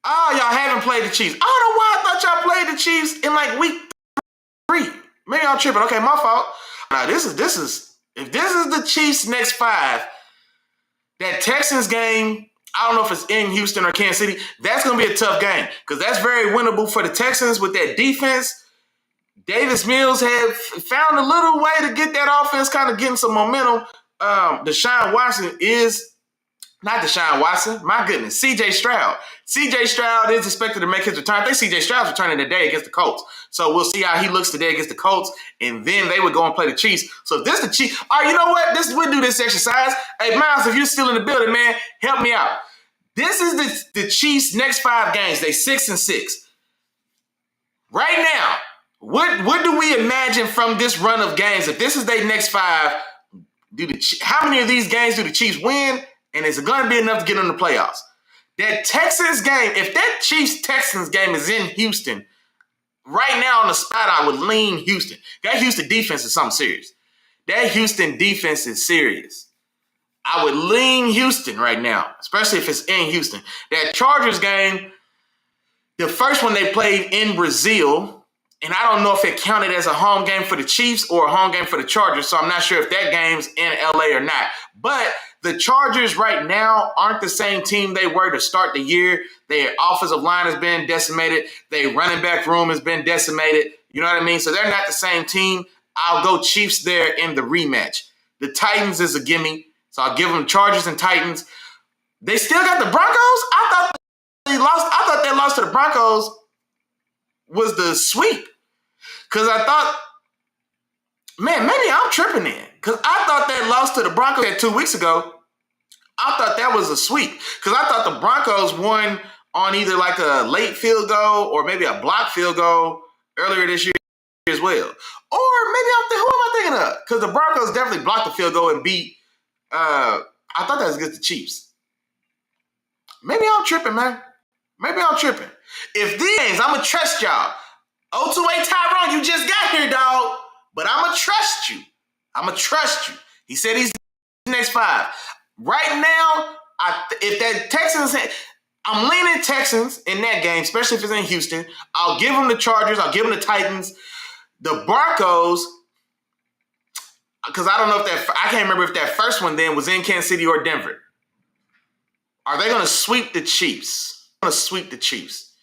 Oh, y'all haven't played the Chiefs. I don't know why I thought y'all played the Chiefs in like week 3. Maybe I'm tripping. Okay, my fault. Now, if this is the Chiefs' next 5, that Texans game, I don't know if it's in Houston or Kansas City, that's going to be a tough game because that's very winnable for the Texans with that defense. Davis Mills had found a little way to get that offense kind of getting some momentum. Deshaun Watson is not Deshaun Watson. My goodness, C.J. Stroud. C.J. Stroud is expected to make his return. I think C.J. Stroud's returning today against the Colts. So we'll see how he looks today against the Colts, and then they would go and play the Chiefs. So if this is the Chiefs, all right, you know what? We'll do this exercise. Hey, Miles, if you're still in the building, man, help me out. This is the Chiefs' next 5 games. They 6-6. Right now, what do we imagine from this run of games? If this is their next 5, how many of these games do the Chiefs win? And is it going to be enough to get in the playoffs? That Texans game, if that Chiefs-Texans game is in Houston, right now on the spot, I would lean Houston. That Houston defense is something serious. That Houston defense is serious. I would lean Houston right now, especially if it's in Houston. That Chargers game, the first one they played in Brazil, and I don't know if it counted as a home game for the Chiefs or a home game for the Chargers, so I'm not sure if that game's in LA or not. But the Chargers right now aren't the same team they were to start the year. Their offensive line has been decimated. Their running back room has been decimated. You know what I mean? So they're not the same team. I'll go Chiefs there in the rematch. The Titans is a gimme, so I'll give them Chargers and Titans. They still got the Broncos? I thought that loss to the Broncos was the sweep. Because I thought, man, maybe I'm tripping then. Because I thought that loss to the Broncos 2 weeks ago, I thought that was a sweep. Because I thought the Broncos won on either like a late field goal or maybe a blocked field goal earlier this year as well. Or maybe who am I thinking of? Because the Broncos definitely blocked the field goal and beat, I thought that was against the Chiefs. Maybe I'm tripping, man. Maybe I'm tripping. If these games, I'm going to trust y'all. 0-2-8 Tyrone, you just got here, dog. But I'm going to trust you. I'm going to trust you. He said he's next 5. Right now, if that Texans, I'm leaning Texans in that game, especially if it's in Houston. I'll give them the Chargers. I'll give them the Titans. The Broncos, because I don't know I can't remember if that first one then was in Kansas City or Denver. Are they going to sweep the Chiefs? Going to sweep the Chiefs.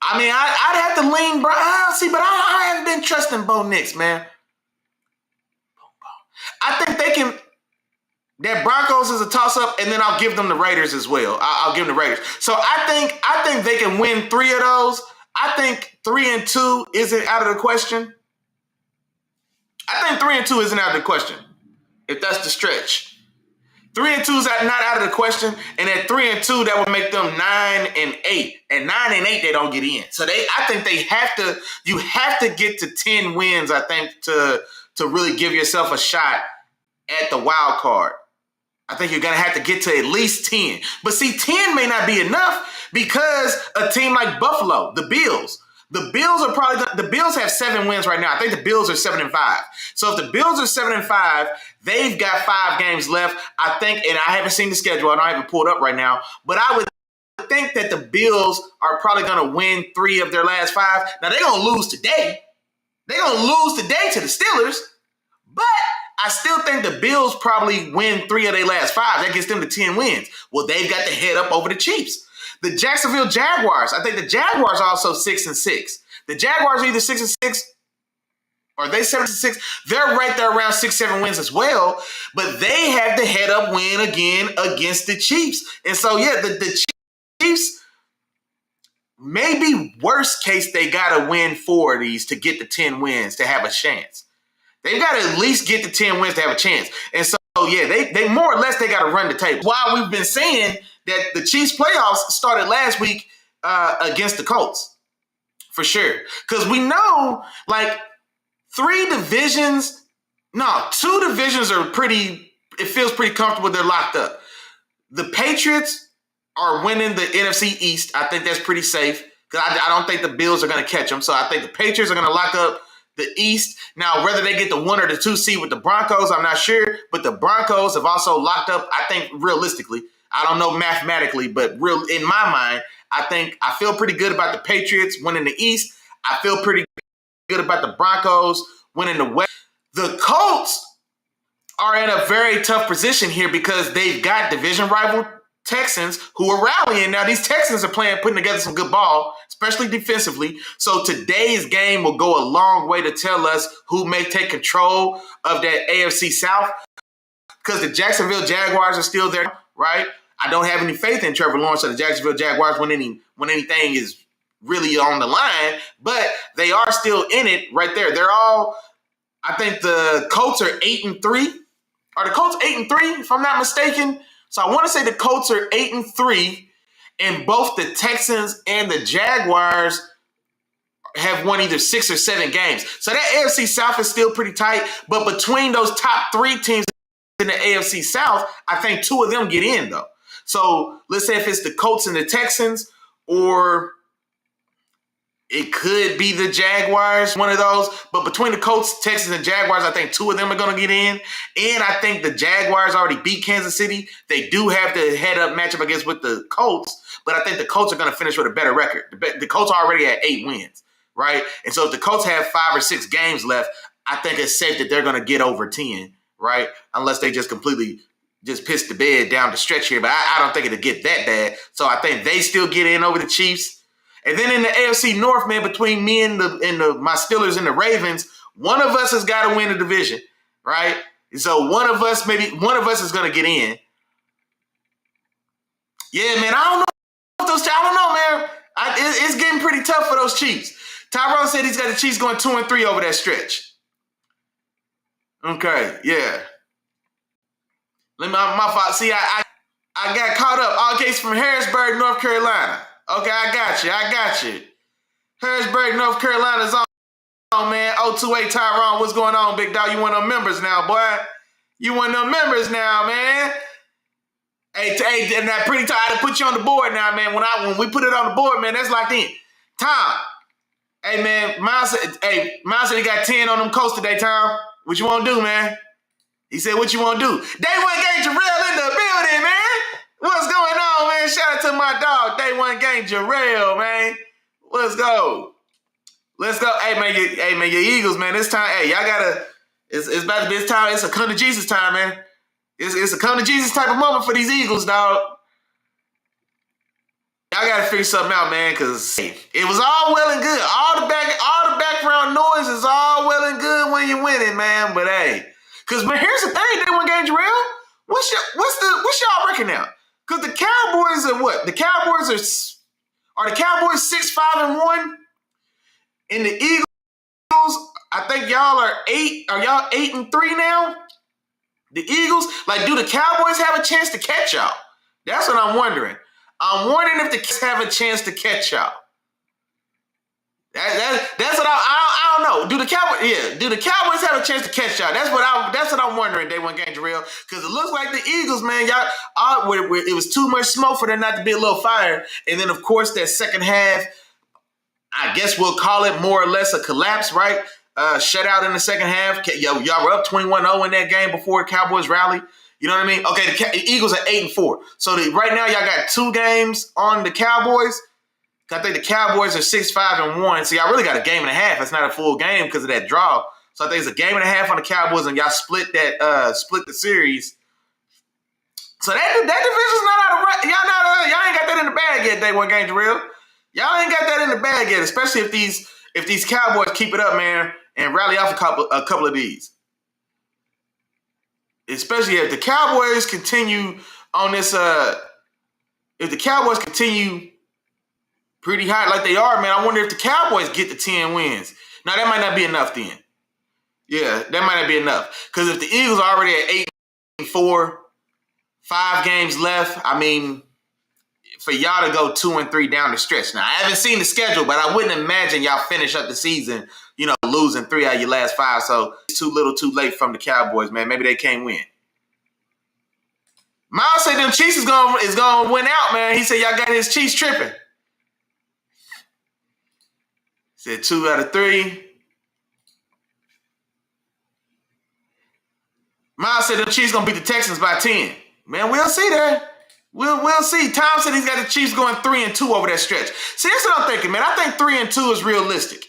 I mean, I'd have to lean Brown. See, but I haven't been trusting Bo Nix, man. I think they can. That Broncos is a toss-up, and then I'll give them the Raiders as well. I'll give them the Raiders. So I think they can win 3 of those. I think 3-2 isn't out of the question. I think 3-2 isn't out of the question, if that's the stretch. 3-2 is not out of the question, and at 3-2, that would make them 9-8. And 9-8, they don't get in. So I think they have to. You have to get to 10 wins, I think, to really give yourself a shot at the wild card. I think you're going to have to get to at least 10. But see, 10 may not be enough because a team like Buffalo, the Bills have 7 wins right now. I think the Bills are 7-5. So if the Bills are 7-5, they've got 5 games left. I think, and I haven't seen the schedule. I don't have it pulled up right now. But I would think that the Bills are probably going to win 3 of their last 5. Now, they're going to lose today. They're going to lose today to the Steelers. But I still think the Bills probably win 3 of their last 5. That gets them to 10 wins. Well, they've got the head up over the Chiefs. The Jacksonville Jaguars, I think the Jaguars are also 6-6. The Jaguars are either 6-6 or they 7-6. They're right there around 6-7 wins as well. But they have the head up win again against the Chiefs. And so, yeah, the Chiefs, maybe worst case, they got to win 4 of these to get the 10 wins to have a chance. They've got to at least get the 10 wins to have a chance. And so, yeah, they more or less, they got to run the table. While we've been saying that the Chiefs playoffs started last week against the Colts, for sure. Because we know, like, 2 divisions are pretty, it feels pretty comfortable. They're locked up. The Patriots are winning the NFC East. I think that's pretty safe because I don't think the Bills are going to catch them. So I think the Patriots are going to lock up the East. Now, whether they get the 1 or the 2 seed with the Broncos, I'm not sure. But the Broncos have also locked up, I think, realistically. I don't know mathematically, but in my mind, I feel pretty good about the Patriots winning the East. I feel pretty good about the Broncos winning the West. The Colts are in a very tough position here because they've got division rival Texans who are rallying. Now, these Texans are putting together some good ball, especially defensively. So today's game will go a long way to tell us who may take control of that AFC South because the Jacksonville Jaguars are still there, right? I don't have any faith in Trevor Lawrence or the Jacksonville Jaguars when anything is really on the line, but they are still in it right there. They're all, I think the Colts are 8-3. Are the Colts 8-3, if I'm not mistaken? So I want to say the Colts are 8-3, and both the Texans and the Jaguars have won either 6 or 7 games. So that AFC South is still pretty tight, but between those top 3 teams in the AFC South, I think 2 of them get in, though. So let's say if it's the Colts and the Texans, or it could be the Jaguars, one of those. But between the Colts, Texans, and Jaguars, I think 2 of them are going to get in. And I think the Jaguars already beat Kansas City. They do have the head-up matchup against with the Colts, but I think the Colts are going to finish with a better record. The Colts are already at 8 wins, right? And so if the Colts have 5 or 6 games left, I think it's safe that they're going to get over 10, right? Unless they just completely just piss the bed down the stretch here. But I don't think it'll get that bad. So I think they still get in over the Chiefs. And then in the AFC North, man, between me and my Steelers and the Ravens, one of us has got to win the division, right? So one of us is going to get in. Yeah, man, I don't know, man. It's getting pretty tough for those Chiefs. Tyrone said he's got the Chiefs going 2-3 over that stretch. Okay, yeah. My fault. See, I got caught up. All case from Harrisburg, North Carolina. Okay, I got you. Harrisburg, North Carolina's on, man. 028 Tyrone, what's going on, big dog? You one of them members now, boy. You one of them members now, man. Hey, and that pretty tight to put you on the board now, man. When we put it on the board, man, that's locked in. Tom, hey, man, Miles said he got 10 on them Colts today, Tom. What you want to do, man? He said, what you want to do? Day One Gang Jarrell in the building, man. What's going on, man? Shout out to my dog, Day One Gang Jarrell, man. Let's go. Hey, man, your Eagles, man. This time, hey, y'all gotta. It's about to be this time. It's a come to Jesus time, man. It's a come to Jesus type of moment for these Eagles, dog. y'all got to figure something out, man, because it was all well and good. All the background noise is all well and good when you're winning, man. But hey, because here's the thing, they won game Jarrell. What's y'all reckon now? Because the Cowboys are what? The Cowboys are the Cowboys 6-5-1, and the Eagles, I think y'all are 8. Are y'all 8-3 now? The Eagles, like, do the Cowboys have a chance to catch y'all? That's what I'm wondering. I'm wondering if the Cowboys have a chance to catch y'all. That's what I don't know. Do the Cowboys have a chance to catch y'all? That's what I'm wondering. Day one game, Jarrell, because it looks like the Eagles, man, it was too much smoke for there not to be a little fire. And then of course that second half, I guess we'll call it more or less a collapse, right? Shutout in the second half. Y'all were up 21-0 in that game before the Cowboys rallied. You know what I mean? Okay, the Eagles are 8-4. So right now y'all got 2 games on the Cowboys. I think the Cowboys are 6-5-1. So y'all really got a game and a half. It's not a full game because of that draw. So I think it's a game and a half on the Cowboys, and y'all split the series. So that division's not out of y'all ain't got that in the bag yet. Day one game, Jarrell. Y'all ain't got that in the bag yet, especially if these Cowboys keep it up, man, and rally off a couple of these. Especially if the Cowboys continue on this, if the Cowboys continue pretty hot like they are, man, I wonder if the Cowboys get the 10 wins. Now, that might not be enough then. Yeah, that might not be enough. Because if the Eagles are already at 8-4, 5 games left, I mean, for y'all to go 2-3 down the stretch. Now, I haven't seen the schedule, but I wouldn't imagine y'all finish up the season, losing 3 out of your last 5. So it's too little too late from the Cowboys, man. Maybe they can't win. Miles said them Chiefs is gonna win out, man. He said y'all got his Chiefs tripping. Said 2 out of 3. Miles said the Chiefs gonna beat the Texans by 10. Man, we'll see that. We'll see. Tom said he's got the Chiefs going 3-2 over that stretch. See, that's what I'm thinking, man. I think 3-2 is realistic.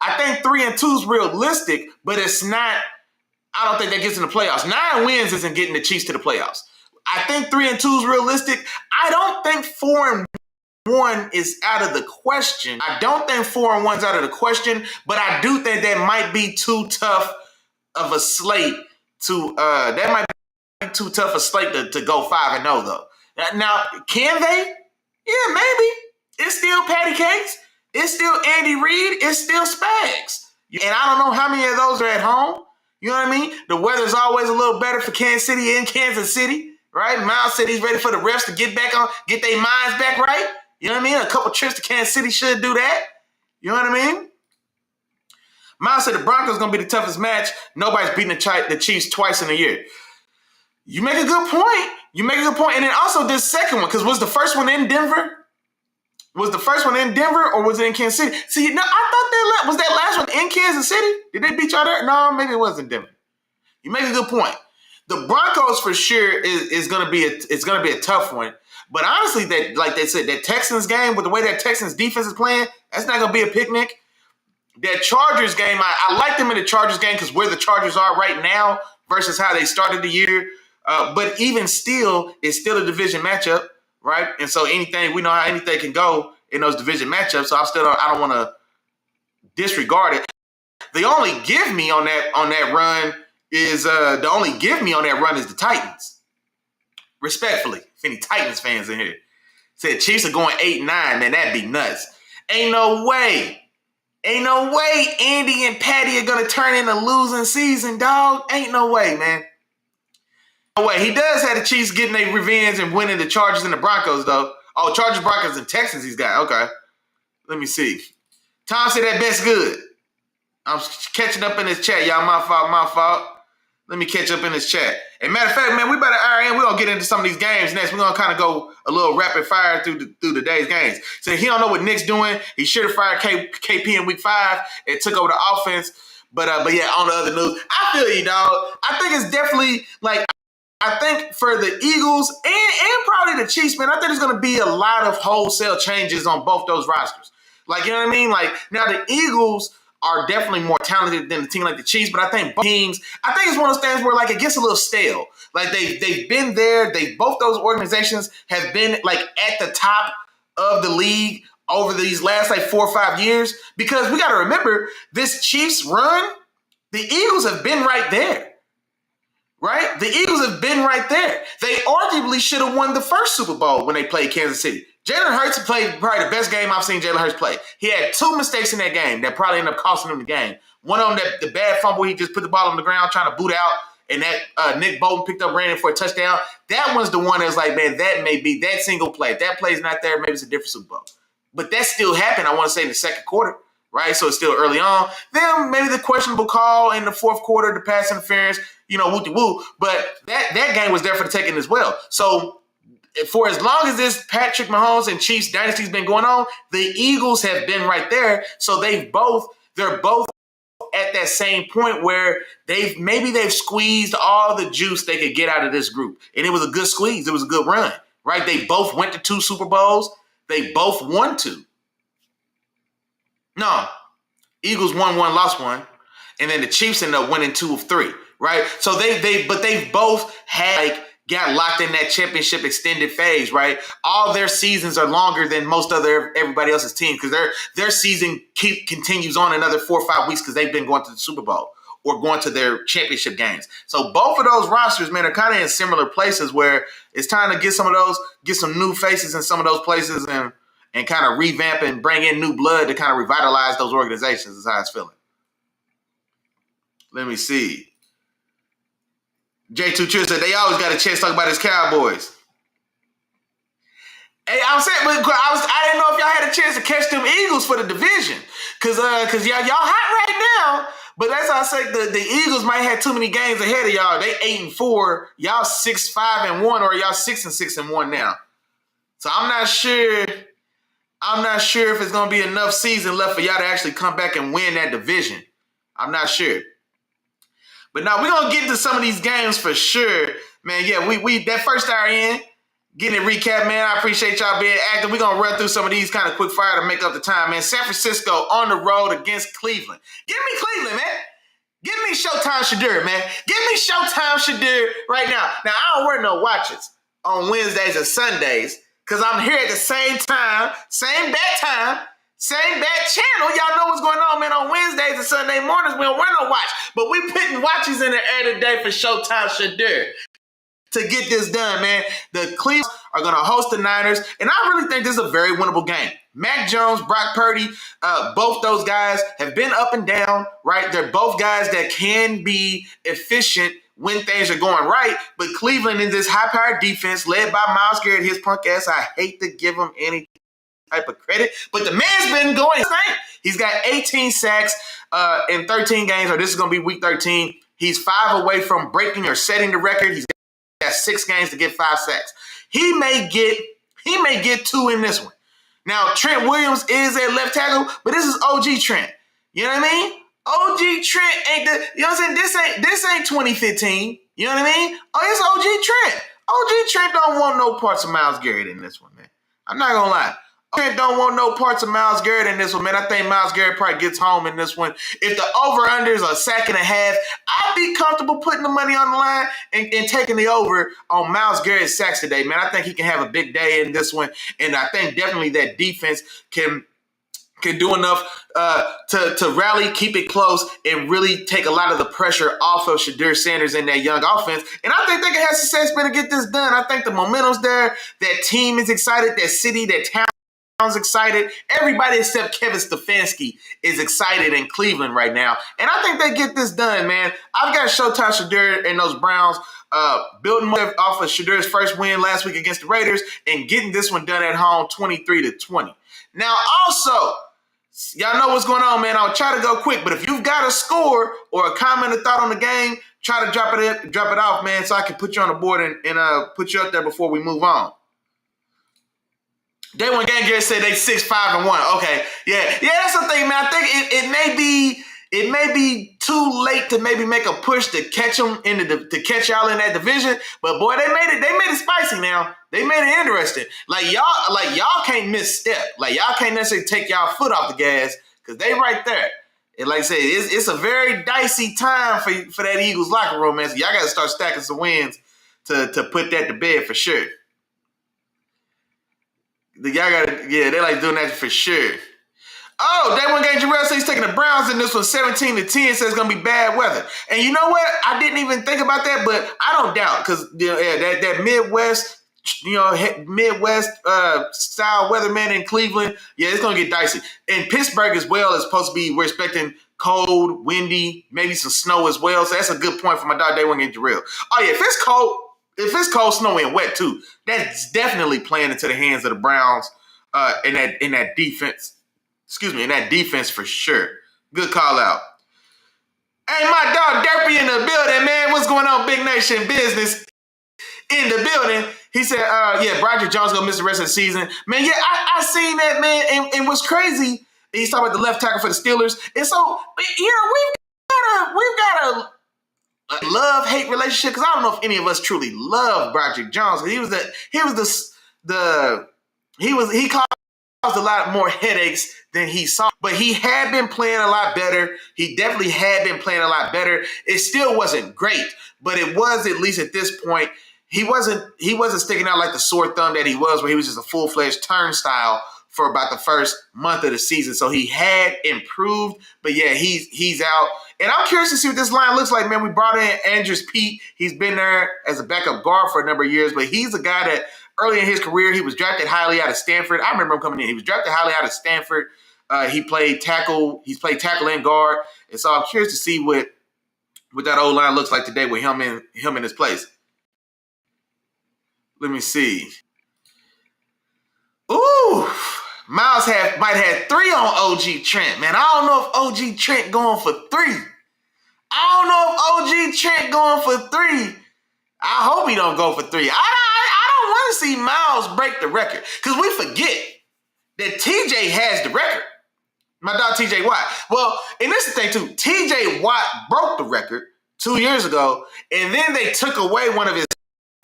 I think 3-2 is realistic, but it's not. I don't think that gets in the playoffs. 9 wins isn't getting the Chiefs to the playoffs. I think 3-2 is realistic. I don't think 4-1 is out of the question. I don't think 4-1 is out of the question, but I do think that might be too tough of a slate to to go 5-0 though. Now, can they? Yeah, maybe. It's still Patty Cakes. It's still Andy Reid. It's still Spags. And I don't know how many of those are at home. You know what I mean? The weather's always a little better for Kansas City and Kansas City, right? Miles said he's ready for the refs to get their minds back right. You know what I mean? A couple trips to Kansas City should do that. You know what I mean? Miles said the Broncos going to be the toughest match. Nobody's beating the Chiefs twice in a year. You make a good point. And then also this second one, because was the first one in Denver? Was the first one in Denver or was it in Kansas City? See, no, I thought was that last one in Kansas City? Did they beat y'all there? No, maybe it wasn't Denver. You make a good point. The Broncos for sure is going to be a tough one. But honestly, that like they said, that Texans game with the way that Texans defense is playing, that's not going to be a picnic. That Chargers game, I like them in the Chargers game because where the Chargers are right now versus how they started the year. But even still, it's still a division matchup, right? And so we know how anything can go in those division matchups. So I don't want to disregard it. The only give me on that run is the Titans. Respectfully, if any Titans fans in here said Chiefs are going 8-9, man, that'd be nuts. Ain't no way Andy and Patty are gonna turn in a losing season, dog. Ain't no way, man. No way. He does have the Chiefs getting their revenge and winning the Chargers and the Broncos, though. Oh, Chargers, Broncos, and Texans he's got. Okay. Let me see. Tom said that bet's good. I'm catching up in this chat, y'all. My fault. Let me catch up in this chat. And matter of fact, man, we better iron in. We're going to get into some of these games next. We're going to kind of go a little rapid fire through the day's games. So he don't know what Nick's doing. He should have fired KP in week 5 and took over the offense. But yeah, on the other news, I feel you, dog. I think it's definitely like, I think for the Eagles and probably the Chiefs, man, I think there's going to be a lot of wholesale changes on both those rosters. Like, you know what I mean? Like, now the Eagles are definitely more talented than a team like the Chiefs, but I think both teams, I think it's one of those things where like it gets a little stale. Like they've been there. Both those organizations have been like at the top of the league over these last 4 or 5 years? Because we got to remember, this Chiefs run, the Eagles have been right there. Right? The Eagles have been right there. They arguably should have won the first Super Bowl when they played Kansas City. Jalen Hurts played probably the best game I've seen Jalen Hurts play. He had 2 mistakes in that game that probably ended up costing him the game. One on that the bad fumble, he just put the ball on the ground trying to boot out, and that Nick Bolton picked up, ran in for a touchdown. That one's the one that's like, man, that may be that single play. If that play's not there, maybe it's a different Super Bowl. But that still happened, I want to say, in the second quarter, right? So it's still early on. Then maybe the questionable call in the fourth quarter, the pass interference, woo-de-woo. But that game was there for the taking as well. So for as long as this Patrick Mahomes and Chiefs dynasty's been going on, the Eagles have been right there. So they're both at that same point where they've squeezed all the juice they could get out of this group. And it was a good squeeze. It was a good run, right? They both went to 2 Super Bowls. They both won 2. No, Eagles won 1, lost 1. And then the Chiefs ended up winning 2 of 3, right? So they've both had got locked in that championship extended phase, right? All their seasons are longer than most everybody else's team because their season continues on another 4 or 5 weeks because they've been going to the Super Bowl or going to their championship games. So both of those rosters, man, are kind of in similar places where it's time to get some new faces in some of those places and kind of revamp and bring in new blood to kind of revitalize those organizations is how it's feeling. Let me see. J2 Trill said they always got a chance to talk about his Cowboys. Hey, I'm saying, but I didn't know if y'all had a chance to catch them Eagles for the division, cause y'all hot right now. But that's how I say the Eagles might have too many games ahead of y'all. They 8-4, y'all 6-5-1, or y'all 6-6-1 now. So I'm not sure if it's gonna be enough season left for y'all to actually come back and win that division. I'm not sure. But now we're gonna get into some of these games for sure, man. Yeah, we that first hour in, getting a recap, man. I appreciate y'all being active. We're gonna run through some of these kind of quick fire to make up the time, man. San Francisco on the road against Cleveland. Give me Cleveland, man. Give me Showtime Shedeur, man. Give me Showtime Shedeur right now. Now I don't wear no watches on Wednesdays and Sundays because I'm here at the same time, same bat time. Same bad channel. Y'all know what's going on, man. On Wednesdays and Sunday mornings, we don't wear no watch. But we putting watches in the air today for Showtime Shedeur to get this done, man. The Cleveland are going to host the Niners, and I really think this is a very winnable game. Mac Jones, Brock Purdy, both those guys have been up and down, right? They're both guys that can be efficient when things are going right. But Cleveland in this high-powered defense led by Myles Garrett, his punk ass, I hate to give him any type of credit, but the man's been going. He's got 18 sacks in 13 games, or this is going to be week 13. He's 5 away from breaking or setting the record. He's got 6 games to get 5 sacks. He may get 2 in this one. Now, Trent Williams is a left tackle, but this is OG Trent. You know what I mean? OG Trent ain't you know what I'm saying? This ain't 2015. You know what I mean? Oh, it's OG Trent. OG Trent don't want no parts of Myles Garrett in this one, man. I'm not going to lie. Trent don't want no parts of Myles Garrett in this one, man. I think Myles Garrett probably gets home in this one. If the over-under is a sack and a half, I'd be comfortable putting the money on the line and taking the over on Myles Garrett's sacks today, man. I think he can have a big day in this one, and I think definitely that defense can do enough to rally, keep it close, and really take a lot of the pressure off of Shedeur Sanders and that young offense. And I think they can have success, man, to get this done. I think the momentum's there. That team is excited. That city, that town excited. Everybody except Kevin Stefanski is excited in Cleveland right now. And I think they get this done, man. I've got Showtime Shedeur and those Browns building off of Shedeur's first win last week against the Raiders and getting this one done at home 23-20. Now, also, y'all know what's going on, man. I'll try to go quick, but if you've got a score or a comment or thought on the game, try to drop it off, man, so I can put you on the board and put you up there before we move on. Day one game, Gary said they 6-5-1. Okay, yeah, that's the thing, man. I think it may be too late to maybe make a push to catch them to catch y'all in that division. But boy, they made it spicy now. They made it interesting. Like y'all can't misstep. Like y'all can't necessarily take y'all foot off the gas because they right there. And like I said, it's a very dicey time for that Eagles locker room, man. So y'all got to start stacking some wins to put that to bed for sure. they like doing that for sure. Oh, they one game Jarrell said he's taking the Browns in this one 17-10, says it's going to be bad weather. And you know what? I didn't even think about that, but I don't doubt because that Midwest, Midwest style weatherman in Cleveland, it's going to get dicey. And Pittsburgh as well is supposed to be, we're expecting cold, windy, maybe some snow as well. So that's a good point for my dog, day one game Jarrell. Oh, yeah, if it's cold, snowy, and wet too, that's definitely playing into the hands of the Browns in that defense. In that defense for sure. Good call out. Hey, my dog Derpy in the building, man. What's going on, Big Nation Business in the building? He said, Broderick Jones going to miss the rest of the season. Man, yeah, I seen that, man. And what's crazy, he's talking about the left tackle for the Steelers. And so, we've got a love-hate relationship because I don't know if any of us truly love Broderick Jones. He caused a lot more headaches than he saw. But he had been playing a lot better. He definitely had been playing a lot better. It still wasn't great, but it was, at least at this point, he wasn't sticking out like the sore thumb that he was, where he was just a full-fledged turnstile for about the first month of the season. So he had improved, but yeah, he's out. And I'm curious to see what this line looks like, man. We brought in Andrews Pete. He's been there as a backup guard for a number of years, but he's a guy that early in his career, he was drafted highly out of Stanford. I remember him coming in. He was drafted highly out of Stanford. He played tackle. He's played tackle and guard. And so I'm curious to see what that old line looks like today with him in his place. Let me see. Ooh, Miles might have 3 on OG Trent, man. I don't know if OG Trent going for 3. I don't know if OG Trent going for 3. I hope he don't go for 3. I don't want to see Miles break the record because we forget that TJ has the record. My dog TJ Watt. Well, and this is the thing too. TJ Watt broke the record 2 years ago, and then they took away one of his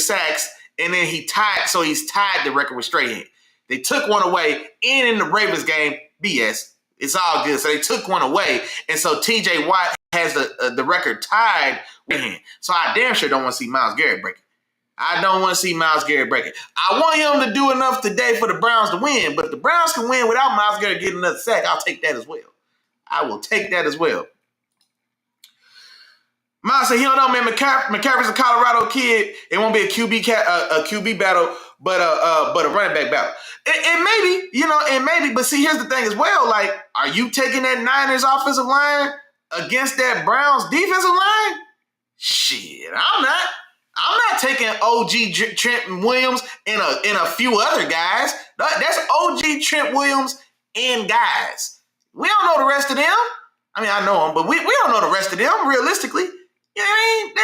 sacks, and then he's tied the record with Strahan. They took one away, and in the Ravens game, BS. It's all good. So they took one away, and so TJ Watt has the record tied with him. So I damn sure don't want to see Myles Garrett break it. I don't want to see Myles Garrett break it. I want him to do enough today for the Browns to win, but if the Browns can win without Myles Garrett getting another sack, I'll take that as well. I will take that as well. Miles said he don't know, man. McCaffrey's a Colorado kid. It won't be a QB battle, but a running back battle. It may be, but see, here's the thing as well. Like, are you taking that Niners offensive line against that Browns defensive line? Shit, I'm not. I'm not taking OG Trent Williams and a few other guys. That's OG Trent Williams and guys. We don't know the rest of them. I mean, I know them, but we don't know the rest of them realistically. You know what I mean? They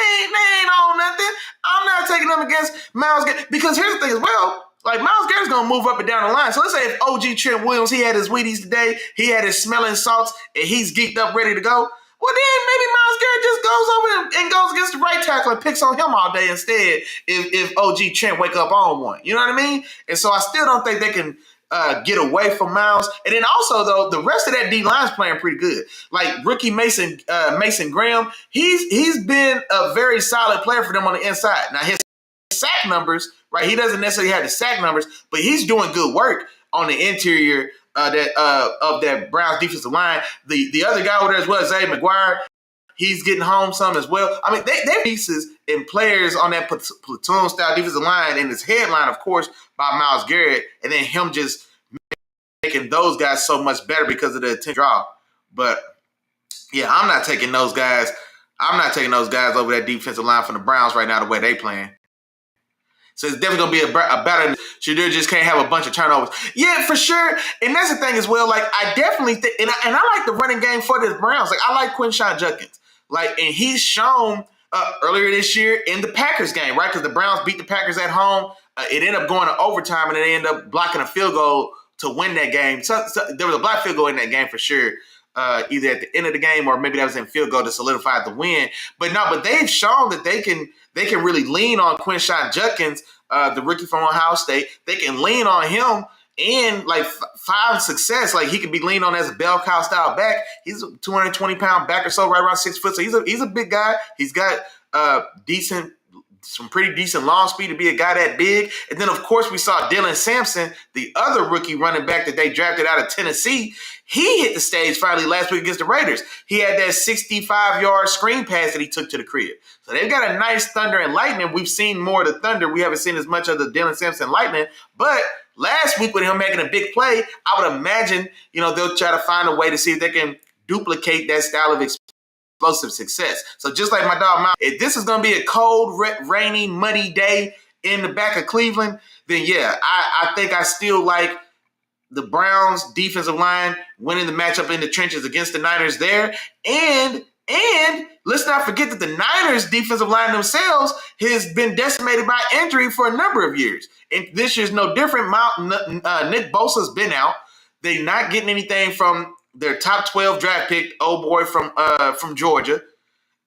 ain't on nothing. I'm not taking them against Myles Garrett because here's the thing as well. Like, Myles Garrett's going to move up and down the line. So let's say if OG Trent Williams, he had his Wheaties today, he had his smelling salts, and he's geeked up, ready to go. Well, then maybe Myles Garrett just goes over and goes against the right tackle and picks on him all day instead if OG Trent wake up on one. You know what I mean? And so I still don't think they can get away from Myles. And then also, though, the rest of that D-line is playing pretty good. Like rookie Mason Graham, he's been a very solid player for them on the inside. Now, his sack numbers, right, he doesn't necessarily have the sack numbers, but he's doing good work on the interior of that Browns defensive line. The other guy over there as well, Zay McGuire, he's getting home some as well. I mean, they're pieces and players on that platoon-style defensive line, and his headline, of course, by Myles Garrett, and then him just making those guys so much better because of the attention draw. But, yeah, I'm not taking those guys. I'm not taking those guys over that defensive line from the Browns right now the way they playing. So it's definitely going to be a better. Shedeur just can't have a bunch of turnovers. Yeah, for sure. And that's the thing as well. Like, I definitely think, and I like the running game for the Browns. Like, I like Quinshon Judkins. Like, and he's shown earlier this year in the Packers game, right? Because the Browns beat the Packers at home. It ended up going to overtime, and they ended up blocking a field goal to win that game. So there was a blocked field goal in that game for sure. Either at the end of the game or maybe that was in field goal to solidify the win. But they've shown that they can really lean on Quinshon Judkins, the rookie from Ohio State. They can lean on him and like five success. Like he could be leaned on as a bell cow style back. He's a 220-pound back or so, right around 6 foot. So he's a big guy. He's got decent some pretty decent long speed to be a guy that big. And then, of course, we saw Dylan Sampson, the other rookie running back that they drafted out of Tennessee. He hit the stage finally last week against the Raiders. He had that 65-yard screen pass that he took to the crib. So they've got a nice Thunder and Lightning. We've seen more of the Thunder. We haven't seen as much of the Dylan Sampson Lightning. But last week with him making a big play, I would imagine, they'll try to find a way to see if they can duplicate that style of explosive success. So just like my dog Mount, if this is going to be a cold, rainy, muddy day in the back of Cleveland, then yeah, I think I still like the Browns defensive line winning the matchup in the trenches against the Niners there. And let's not forget that the Niners defensive line themselves has been decimated by injury for a number of years. And this year's no different. Nick Bosa's been out. They're not getting anything from their top 12 draft pick, old boy from Georgia.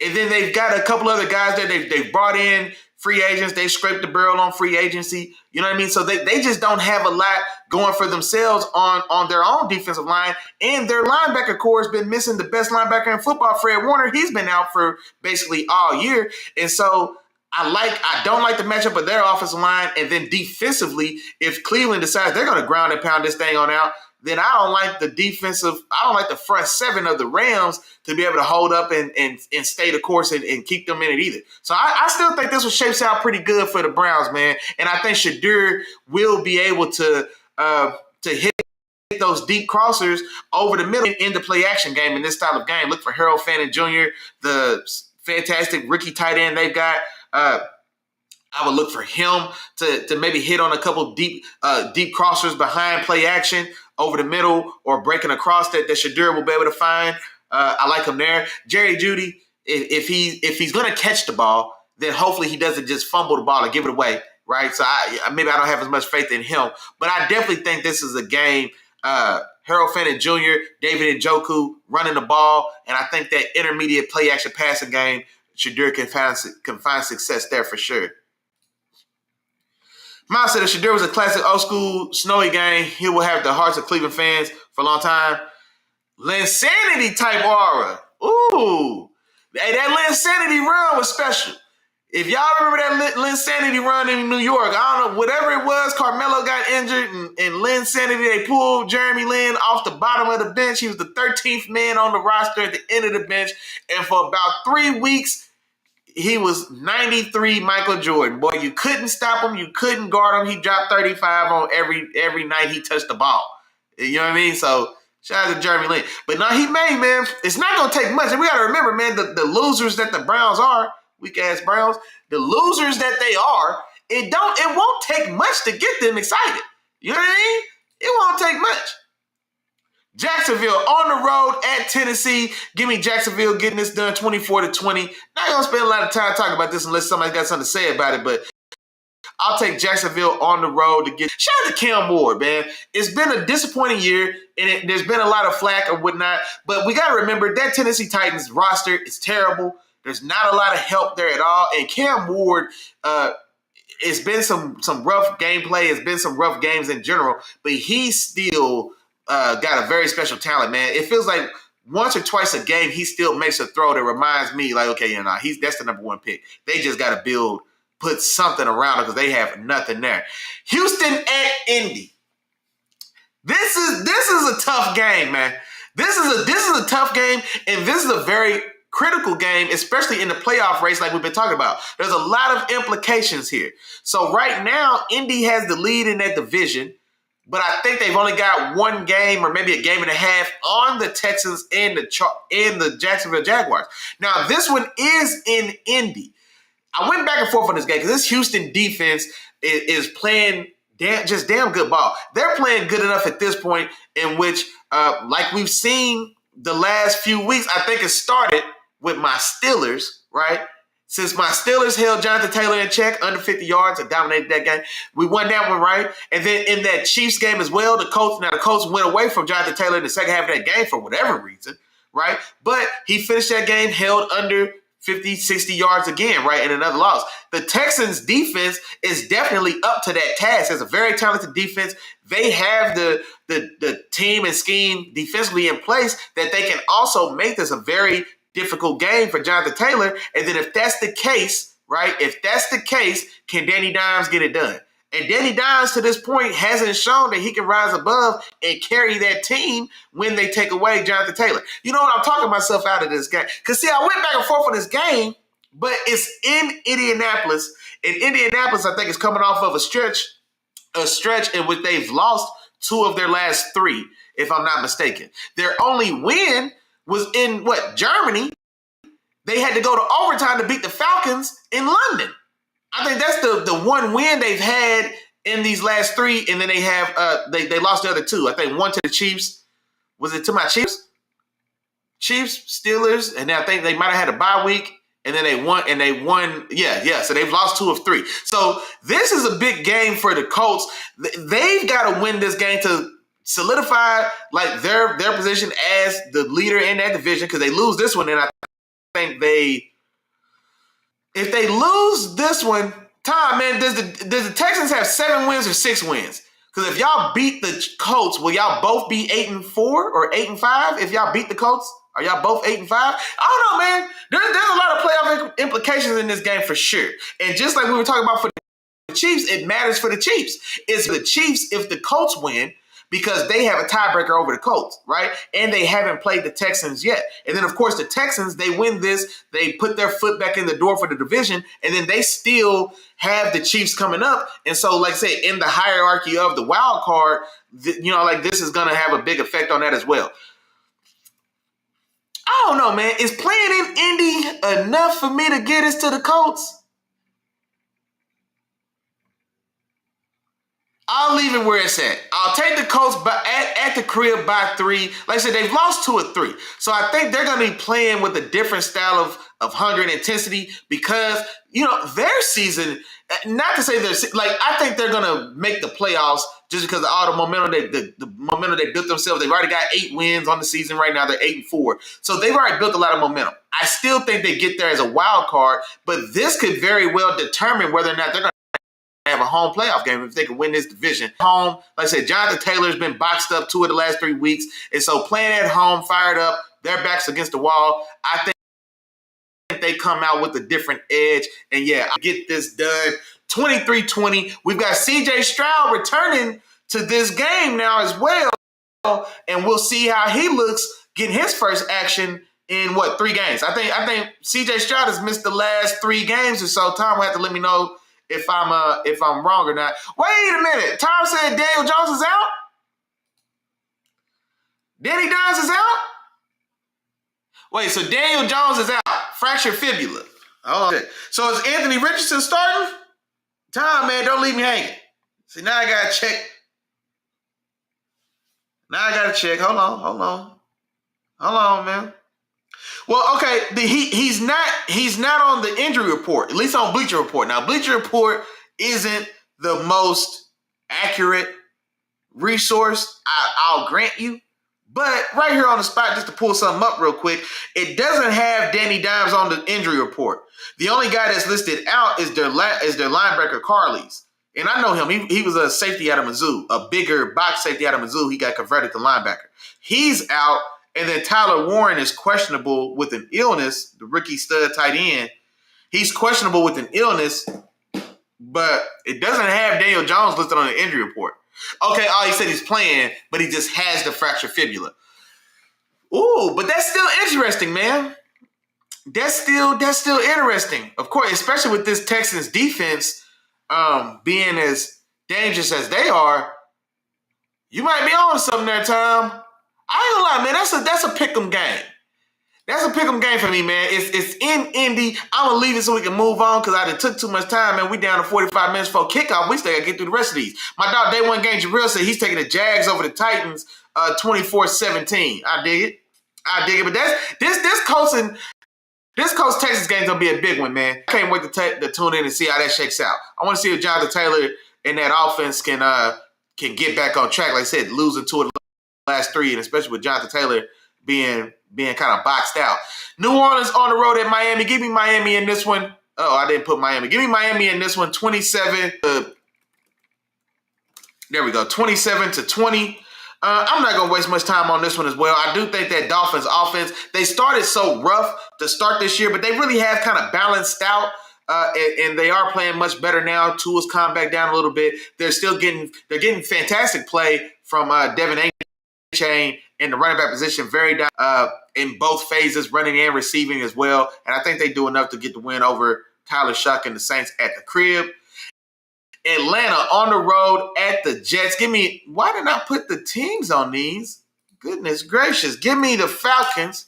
And then they've got a couple other guys that they've brought in, free agents. They scraped the barrel on free agency. You know what I mean? So they just don't have a lot going for themselves on their own defensive line. And their linebacker core has been missing the best linebacker in football, Fred Warner. He's been out for basically all year. And so I don't like the matchup of their offensive line. And then defensively, if Cleveland decides they're going to ground and pound this thing on out, then I don't like the front seven of the Rams to be able to hold up and stay the course and keep them in it either. So I still think this one shapes out pretty good for the Browns, man. And I think Shedeur will be able to hit those deep crossers over the middle in the play action game in this style of game. Look for Harold Fannin Jr., the fantastic rookie tight end they've got. I would look for him to maybe hit on a couple deep crossers behind play action over the middle or breaking across that Shedeur will be able to find. I like him there. Jerry Jeudy, if he's going to catch the ball, then hopefully he doesn't just fumble the ball and give it away, right? So maybe I don't have as much faith in him. But I definitely think this is a game, Harold Fannin Jr., David Njoku running the ball, and I think that intermediate play action passing game, Shedeur can find success there for sure. Miles said if Shedeur was a classic old school snowy game, he will have the hearts of Cleveland fans for a long time. Linsanity type aura. Ooh. Hey, that Linsanity run was special. If y'all remember that Linsanity run in New York, I don't know, whatever it was, Carmelo got injured and Linsanity, they pulled Jeremy Lin off the bottom of the bench. He was the 13th man on the roster at the end of the bench. And for about 3 weeks, he was 93 Michael Jordan. Boy, you couldn't stop him. You couldn't guard him. He dropped 35 on every night he touched the ball. You know what I mean? So shout out to Jeremy Lin. But now he made, man, it's not going to take much. And we got to remember, man, the losers that the Browns are, weak-ass Browns, the losers that they are, it won't take much to get them excited. You know what I mean? It won't take much. Jacksonville on the road at Tennessee. Give me Jacksonville getting this done 24-20. Not going to spend a lot of time talking about this unless somebody's got something to say about it, but I'll take Jacksonville on the road to get. Shout out to Cam Ward, man. It's been a disappointing year, and there's been a lot of flack or whatnot, but we got to remember that Tennessee Titans roster is terrible. There's not a lot of help there at all, and Cam Ward, it's been some rough gameplay. It's been some rough games in general, but he's still got a very special talent, man. It feels like once or twice a game, he still makes a throw that reminds me, like, okay, that's the number one pick. They just got to put something around it because they have nothing there. Houston at Indy. This is a tough game, man. This is a tough game, and this is a very critical game, especially in the playoff race like we've been talking about. There's a lot of implications here. So right now, Indy has the lead in that division, but I think they've only got one game or maybe a game and a half on the Texans and the Jacksonville Jaguars. Now, this one is in Indy. I went back and forth on this game because this Houston defense is playing damn good ball. They're playing good enough at this point in which, like we've seen the last few weeks, I think it started with my Steelers, right? Since my Steelers held Jonathan Taylor in check, under 50 yards, and dominated that game. We won that one, right? And then in that Chiefs game as well, the Colts went away from Jonathan Taylor in the second half of that game for whatever reason, right? But he finished that game held under 50, 60 yards again, right, in another loss. The Texans' defense is definitely up to that task. It's a very talented defense. They have the team and scheme defensively in place that they can also make this a very difficult game for Jonathan Taylor. And then if that's the case, right? If that's the case, can Danny Dimes get it done? And Danny Dimes, to this point, hasn't shown that he can rise above and carry that team when they take away Jonathan Taylor. You know what? I'm talking myself out of this game. Because, see, I went back and forth on this game, but it's in Indianapolis. And Indianapolis, I think, is coming off of a stretch in which they've lost 2 of their last 3, if I'm not mistaken. Their only win was in, Germany. They had to go to overtime to beat the Falcons in London. I think that's the one win they've had in these last 3, and then they have they lost the other 2. I think one to the Chiefs. Was it to my Chiefs? Chiefs, Steelers, and I think they might have had a bye week, and then they won. Yeah. So they've lost 2 of 3. So this is a big game for the Colts. They've got to win this game to solidify like their position as the leader in that division, because they lose this one, and I think if they lose this one, Tom, man, does the Texans have 7 wins or 6 wins? Because if y'all beat the Colts, will y'all both be 8-4 or 8-5? If y'all beat the Colts, are y'all both 8-5? I don't know, man. There's a lot of playoff implications in this game for sure. And just like we were talking about for the Chiefs, it matters for the Chiefs. It's the Chiefs if the Colts win, because they have a tiebreaker over the Colts, right? And they haven't played the Texans yet. And then, of course, the Texans, they win this. They put their foot back in the door for the division, and then they still have the Chiefs coming up. And so, like I say, in the hierarchy of the wild card, this is going to have a big effect on that as well. I don't know, man. Is playing in Indy enough for me to get us to the Colts? I'll leave it where it's at. I'll take the Colts at the crib by 3. Like I said, they've lost 2 of 3. So I think they're going to be playing with a different style of hunger and intensity, because, their season, not to say I think they're going to make the playoffs just because of all the momentum the momentum they built themselves. They've already got 8 wins on the season right now. They're 8-4. So they've already built a lot of momentum. I still think they get there as a wild card, but this could very well determine whether or not they're going to have a home playoff game if they can win this division. Home, like I said, Jonathan Taylor's been boxed up 2 of the last 3 weeks. And so playing at home, fired up, their backs against the wall, I think they come out with a different edge. And yeah, I get this done. 23-20. We've got CJ Stroud returning to this game now as well. And we'll see how he looks getting his first action in 3 games. I think CJ Stroud has missed the last 3 games or so. Tom will have to let me know if I'm wrong or not. Wait a minute. Tom said Daniel Jones is out? Danny Dimes is out? Wait, so Daniel Jones is out. Fractured fibula. Oh, so is Anthony Richardson starting? Tom, man, don't leave me hanging. See, now I got to check. Hold on, man. Well, okay, he's not on the injury report, at least on Bleacher Report. Now, Bleacher Report isn't the most accurate resource, I'll grant you. But right here on the spot, just to pull something up real quick, it doesn't have Danny Dimes on the injury report. The only guy that's listed out is their linebacker, Carles. And I know him. He was a safety out of Mizzou, a bigger box safety out of Mizzou. He got converted to linebacker. He's out. And then Tyler Warren is questionable with an illness, the rookie stud tight end. He's questionable with an illness, but it doesn't have Daniel Jones listed on the injury report. Okay, he said he's playing, but he just has the fractured fibula. Ooh, but that's still interesting, man. That's still interesting. Of course, especially with this Texans defense being as dangerous as they are. You might be on something there, Tom. I ain't gonna lie, man. That's a pick'em game. That's a pick'em game for me, man. It's in Indy. I'm gonna leave it so we can move on because I done took too much time, man. We down to 45 minutes before kickoff. We still gotta get through the rest of these. My dog Day One Game Jabril said he's taking the Jags over the Titans 24-17. I dig it. But this Colts Texas game is gonna be a big one, man. I can't wait to tune in and see how that shakes out. I want to see if Jonathan Taylor and that offense can get back on track. Like I said, losing 2 of the last 3, and especially with Jonathan Taylor being kind of boxed out. New Orleans on the road at Miami. Give me Miami in this one. Oh, I didn't put Miami. Give me Miami in this one. 27-20. I'm not going to waste much time on this one as well. I do think that Dolphins offense, they started so rough to start this year, but they really have kind of balanced out and they are playing much better now. Tua's calmed back down a little bit. They're getting fantastic play from Devin Chain in the running back position, very down in both phases, running and receiving as well. And I think they do enough to get the win over Tyler Shuck and the Saints at the crib. Atlanta on the road at the Jets. Why did I put the teams on these? Goodness gracious. Give me the Falcons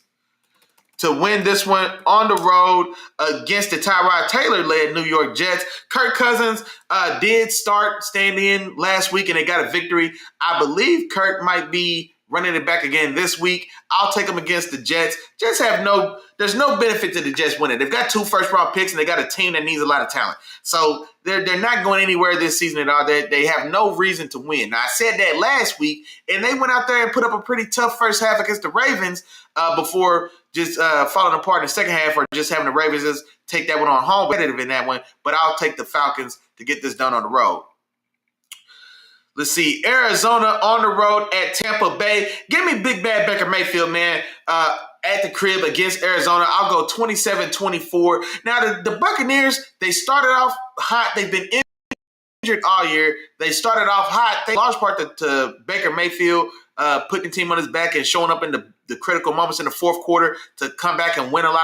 to win this one on the road against the Tyrod Taylor-led New York Jets. Kirk Cousins did start staying in last week, and they got a victory. I believe Kirk might be running it back again this week. I'll take them against the Jets. Jets there's no benefit to the Jets winning. They've got 2 first-round picks, and they got a team that needs a lot of talent. So they're not going anywhere this season at all. They have no reason to win. Now, I said that last week, and they went out there and put up a pretty tough first half against the Ravens before just falling apart in the second half, or just having the Ravens just take that one on home, competitive in that one. But I'll take the Falcons to get this done on the road. Let's see, Arizona on the road at Tampa Bay. Give me Big Bad Baker Mayfield, man, at the crib against Arizona. I'll go 27-24. Now, the Buccaneers, they started off hot. They've been injured all year. They started off hot, in large part to Baker Mayfield putting the team on his back and showing up in the critical moments in the fourth quarter to come back and win a lot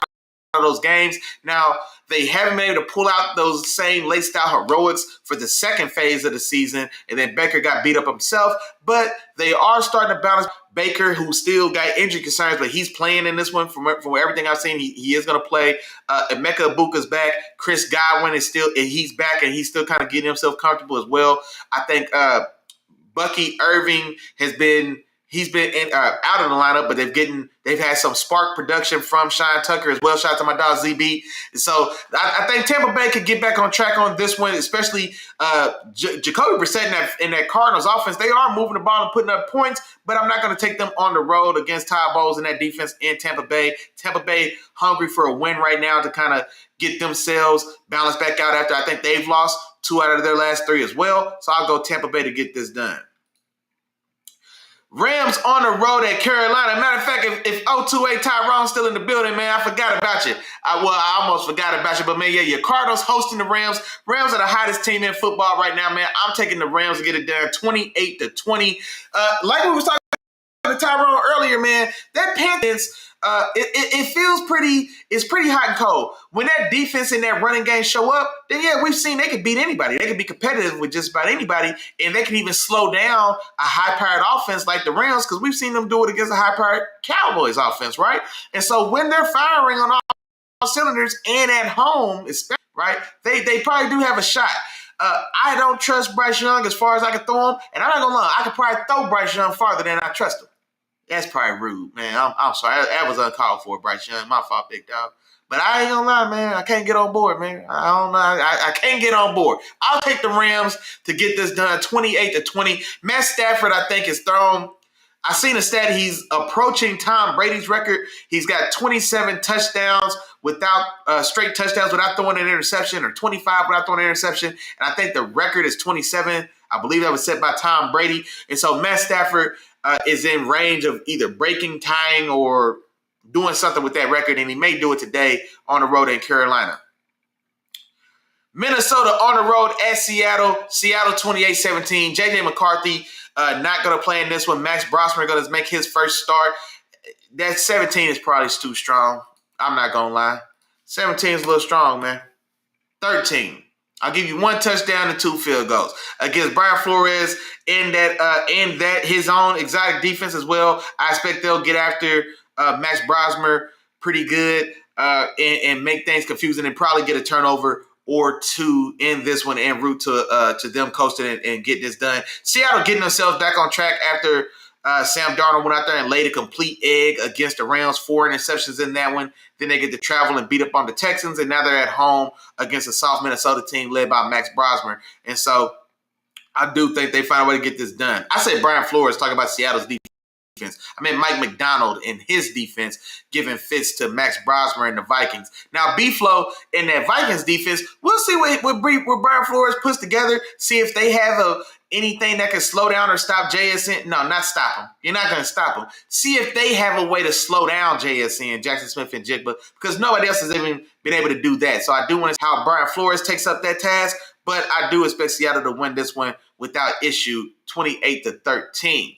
of those games. Now, they haven't been able to pull out those same late-style heroics for the second phase of the season, and then Baker got beat up himself. But they are starting to balance. Baker, who still got injury concerns, but he's playing in this one. From everything I've seen, he is going to play. Emeka Ibuka's back. Chris Godwin he's back, and he's still kind of getting himself comfortable as well. I think Bucky Irving he's been out of the lineup, but they've had some spark production from Sean Tucker as well. Shout out to my dog ZB. So I think Tampa Bay could get back on track on this one, especially Jacoby Brissett in that Cardinals offense. They are moving the ball and putting up points, but I'm not going to take them on the road against Todd Bowles and that defense in Tampa Bay. Tampa Bay hungry for a win right now to kind of get themselves balanced back out after I think they've lost 2 out of their last 3 as well. So I'll go Tampa Bay to get this done. Rams on the road at Carolina. Matter of fact, if O2A Tyrone's still in the building, man, I forgot about you. I almost forgot about you. But, man, yeah, your Cardinals hosting the Rams. Rams are the hottest team in football right now, man. I'm taking the Rams to get it done 28-20. Like we was talking about Tyrone earlier, man, that Panthers – it feels it's pretty hot and cold. When that defense and that running game show up, then yeah, we've seen they could beat anybody. They could be competitive with just about anybody, and they can even slow down a high-powered offense like the Rams, because we've seen them do it against a high-powered Cowboys offense, right? And so when they're firing on all cylinders and at home, especially, right, they probably do have a shot. I don't trust Bryce Young as far as I can throw him, and I'm not gonna lie, I could probably throw Bryce Young farther than I trust him. That's probably rude, man. I'm sorry. That was uncalled for, Bryce Young. My fault, big dog. But I ain't gonna lie, man. I can't get on board, man. I don't know. I can't get on board. I'll take the Rams to get this done 28-20. Matt Stafford, I think, is thrown. I seen a stat. He's approaching Tom Brady's record. He's got 27 touchdowns without straight touchdowns without throwing an interception, or 25 without throwing an interception. And I think the record is 27. I believe that was set by Tom Brady. And so Matt Stafford is in range of either breaking, tying, or doing something with that record, and he may do it today on the road in Carolina. Minnesota on the road at Seattle. Seattle 28-17. J.J. McCarthy not going to play in this one. Max Brosmer going to make his first start. That 17 is probably too strong. I'm not going to lie. 17 is a little strong, man. 13. I'll give you 1 touchdown and 2 field goals against Brian Flores in that his own exotic defense as well. I expect they'll get after Max Brosmer pretty good and make things confusing, and probably get a turnover or 2 in this one en route to them coasting and getting this done. Seattle getting themselves back on track after Sam Darnold went out there and laid a complete egg against the Rams, 4 interceptions in that one. Then they get to travel and beat up on the Texans, and now they're at home against a soft Minnesota team led by Max Brosmer. And so I do think they find a way to get this done. I said Brian Flores talking about Seattle's defense. I mean Mike McDonald and his defense giving fits to Max Brosmer and the Vikings. Now B-Flow in that Vikings defense, we'll see what Brian Flores puts together, see if they have anything that can slow down or stop JSN. No, not stop him. You're not going to stop him. See if they have a way to slow down JSN, Jackson Smith and Jigba, because nobody else has even been able to do that. So I do want to see how Brian Flores takes up that task, but I do expect Seattle to win this one without issue, 28-13.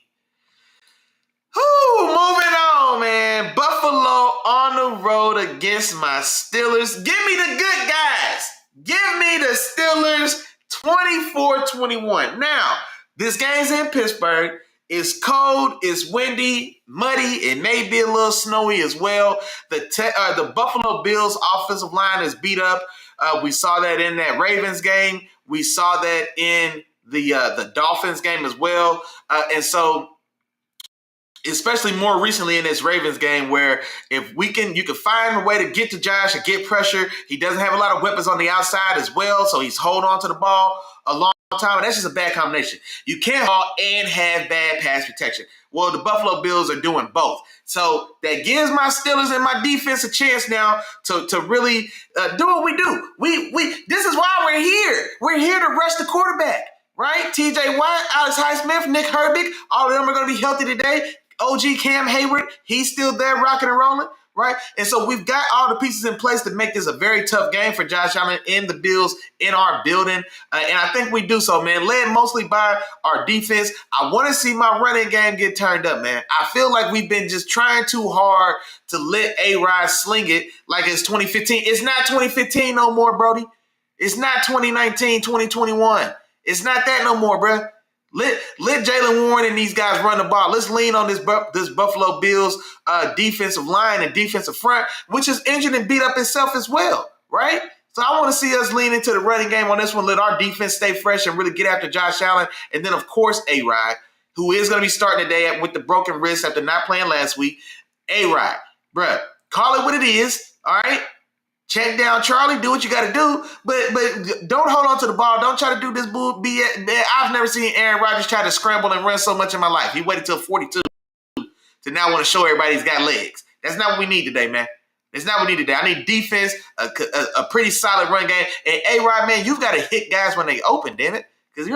Moving on, man. Buffalo on the road against my Steelers. Give me the good guys. Give me the Steelers 24-21. Now, this game's in Pittsburgh. It's cold, it's windy, muddy, it may be a little snowy as well. The Buffalo Bills offensive line is beat up. We saw that in that Ravens game. We saw that in the Dolphins game as well. And so, especially more recently in this Ravens game, where if you can find a way to get to Josh and get pressure. He doesn't have a lot of weapons on the outside as well, so he's holding on to the ball a long time, and that's just a bad combination. You can't ball and have bad pass protection. Well, the Buffalo Bills are doing both. So that gives my Steelers and my defense a chance now to really do what we do. This is why we're here. We're here to rush the quarterback, right? TJ Watt, Alex Highsmith, Nick Herbig, all of them are going to be healthy today. OG Cam Hayward, he's still there rocking and rolling, right? And so we've got all the pieces in place to make this a very tough game for Josh Allen and the Bills in our building. And I think we do so, man, led mostly by our defense. I want to see my running game get turned up, man. I feel like we've been just trying too hard to let A-Rod sling it like it's 2015. It's not 2015 no more, Brody. It's not 2019, 2021. It's not that no more, bro. Let Jaylen Warren and these guys run the ball. Let's lean on this Buffalo Bills defensive line and defensive front, which is injured and beat up itself as well, right? So I want to see us lean into the running game on this one. Let our defense stay fresh and really get after Josh Allen. And then, of course, A-Rod, who is going to be starting today with the broken wrist after not playing last week. A-Rod, bruh, call it what it is, all right? Check down Charlie, do what you got to do, but don't hold on to the ball. Don't try to do this bull BS. I've never seen Aaron Rodgers try to scramble and run so much in my life. He waited till 42 to now want to show everybody he's got legs. That's not what we need today, man. It's not what we need today. I need defense, a pretty solid run game. And A-Rod, man, you've got to hit guys when they open, damn it. Because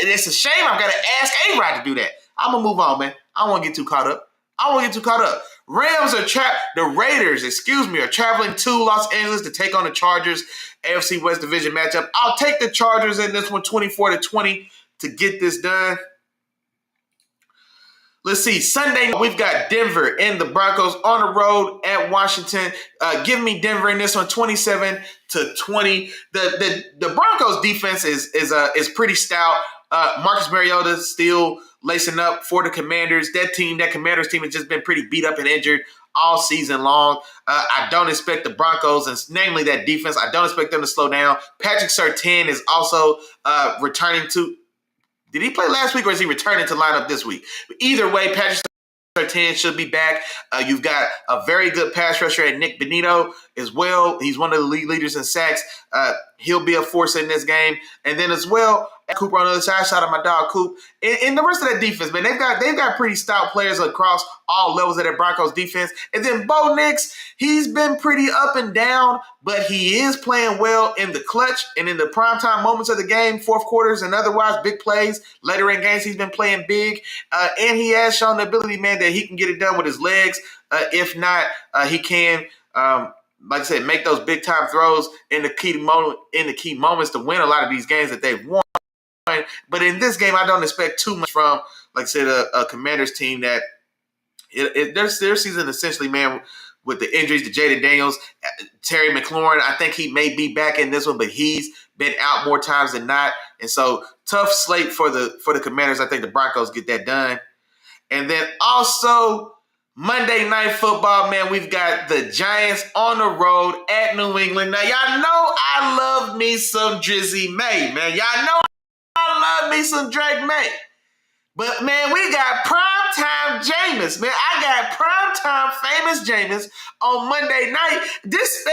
it's a shame I've got to ask A-Rod to do that. I'm going to move on, man. I don't want to get too caught up. The Raiders are traveling to Los Angeles to take on the Chargers, AFC West Division matchup. I'll take the Chargers in this one, 24-20, to get this done. Let's see. Sunday, we've got Denver and the Broncos on the road at Washington. Give me Denver in this one, 27-20. The Broncos defense is pretty stout. Marcus Mariota still lacing up for the Commanders. That Commanders team has just been pretty beat up and injured all season long. I don't expect the Broncos, and namely that defense, I don't expect them to slow down. Patrick Surtain is also returning to – did he play last week or is he returning to lineup this week? Either way, Patrick Surtain should be back. You've got a very good pass rusher at Nick Benito as well. He's one of the league leaders in sacks. He'll be a force in this game. And then as well, Cooper on the other side, shout out my dog Coop. And the rest of that defense, man, they've got pretty stout players across all levels of that Broncos defense. And then Bo Nix, he's been pretty up and down, but he is playing well in the clutch and in the primetime moments of the game, fourth quarters and otherwise big plays. Later in games, he's been playing big. And he has shown the ability, man, that he can get it done with his legs. If not, he can like I said, make those big time throws in the key moments to win a lot of these games that they've won. But in this game, I don't expect too much from, like I said, a Commanders team that their season essentially, man, with the injuries to Jaden Daniels, Terry McLaurin, I think he may be back in this one, but he's been out more times than not. And so tough slate for the Commanders. I think the Broncos get that done. And then also Monday Night Football, man, we've got the Giants on the road at New England. Now, y'all know I love me some Drizzy May, man. Y'all know I love me some Drake May. But, man, we got primetime Jameis, man. I got primetime famous Jameis on Monday night. This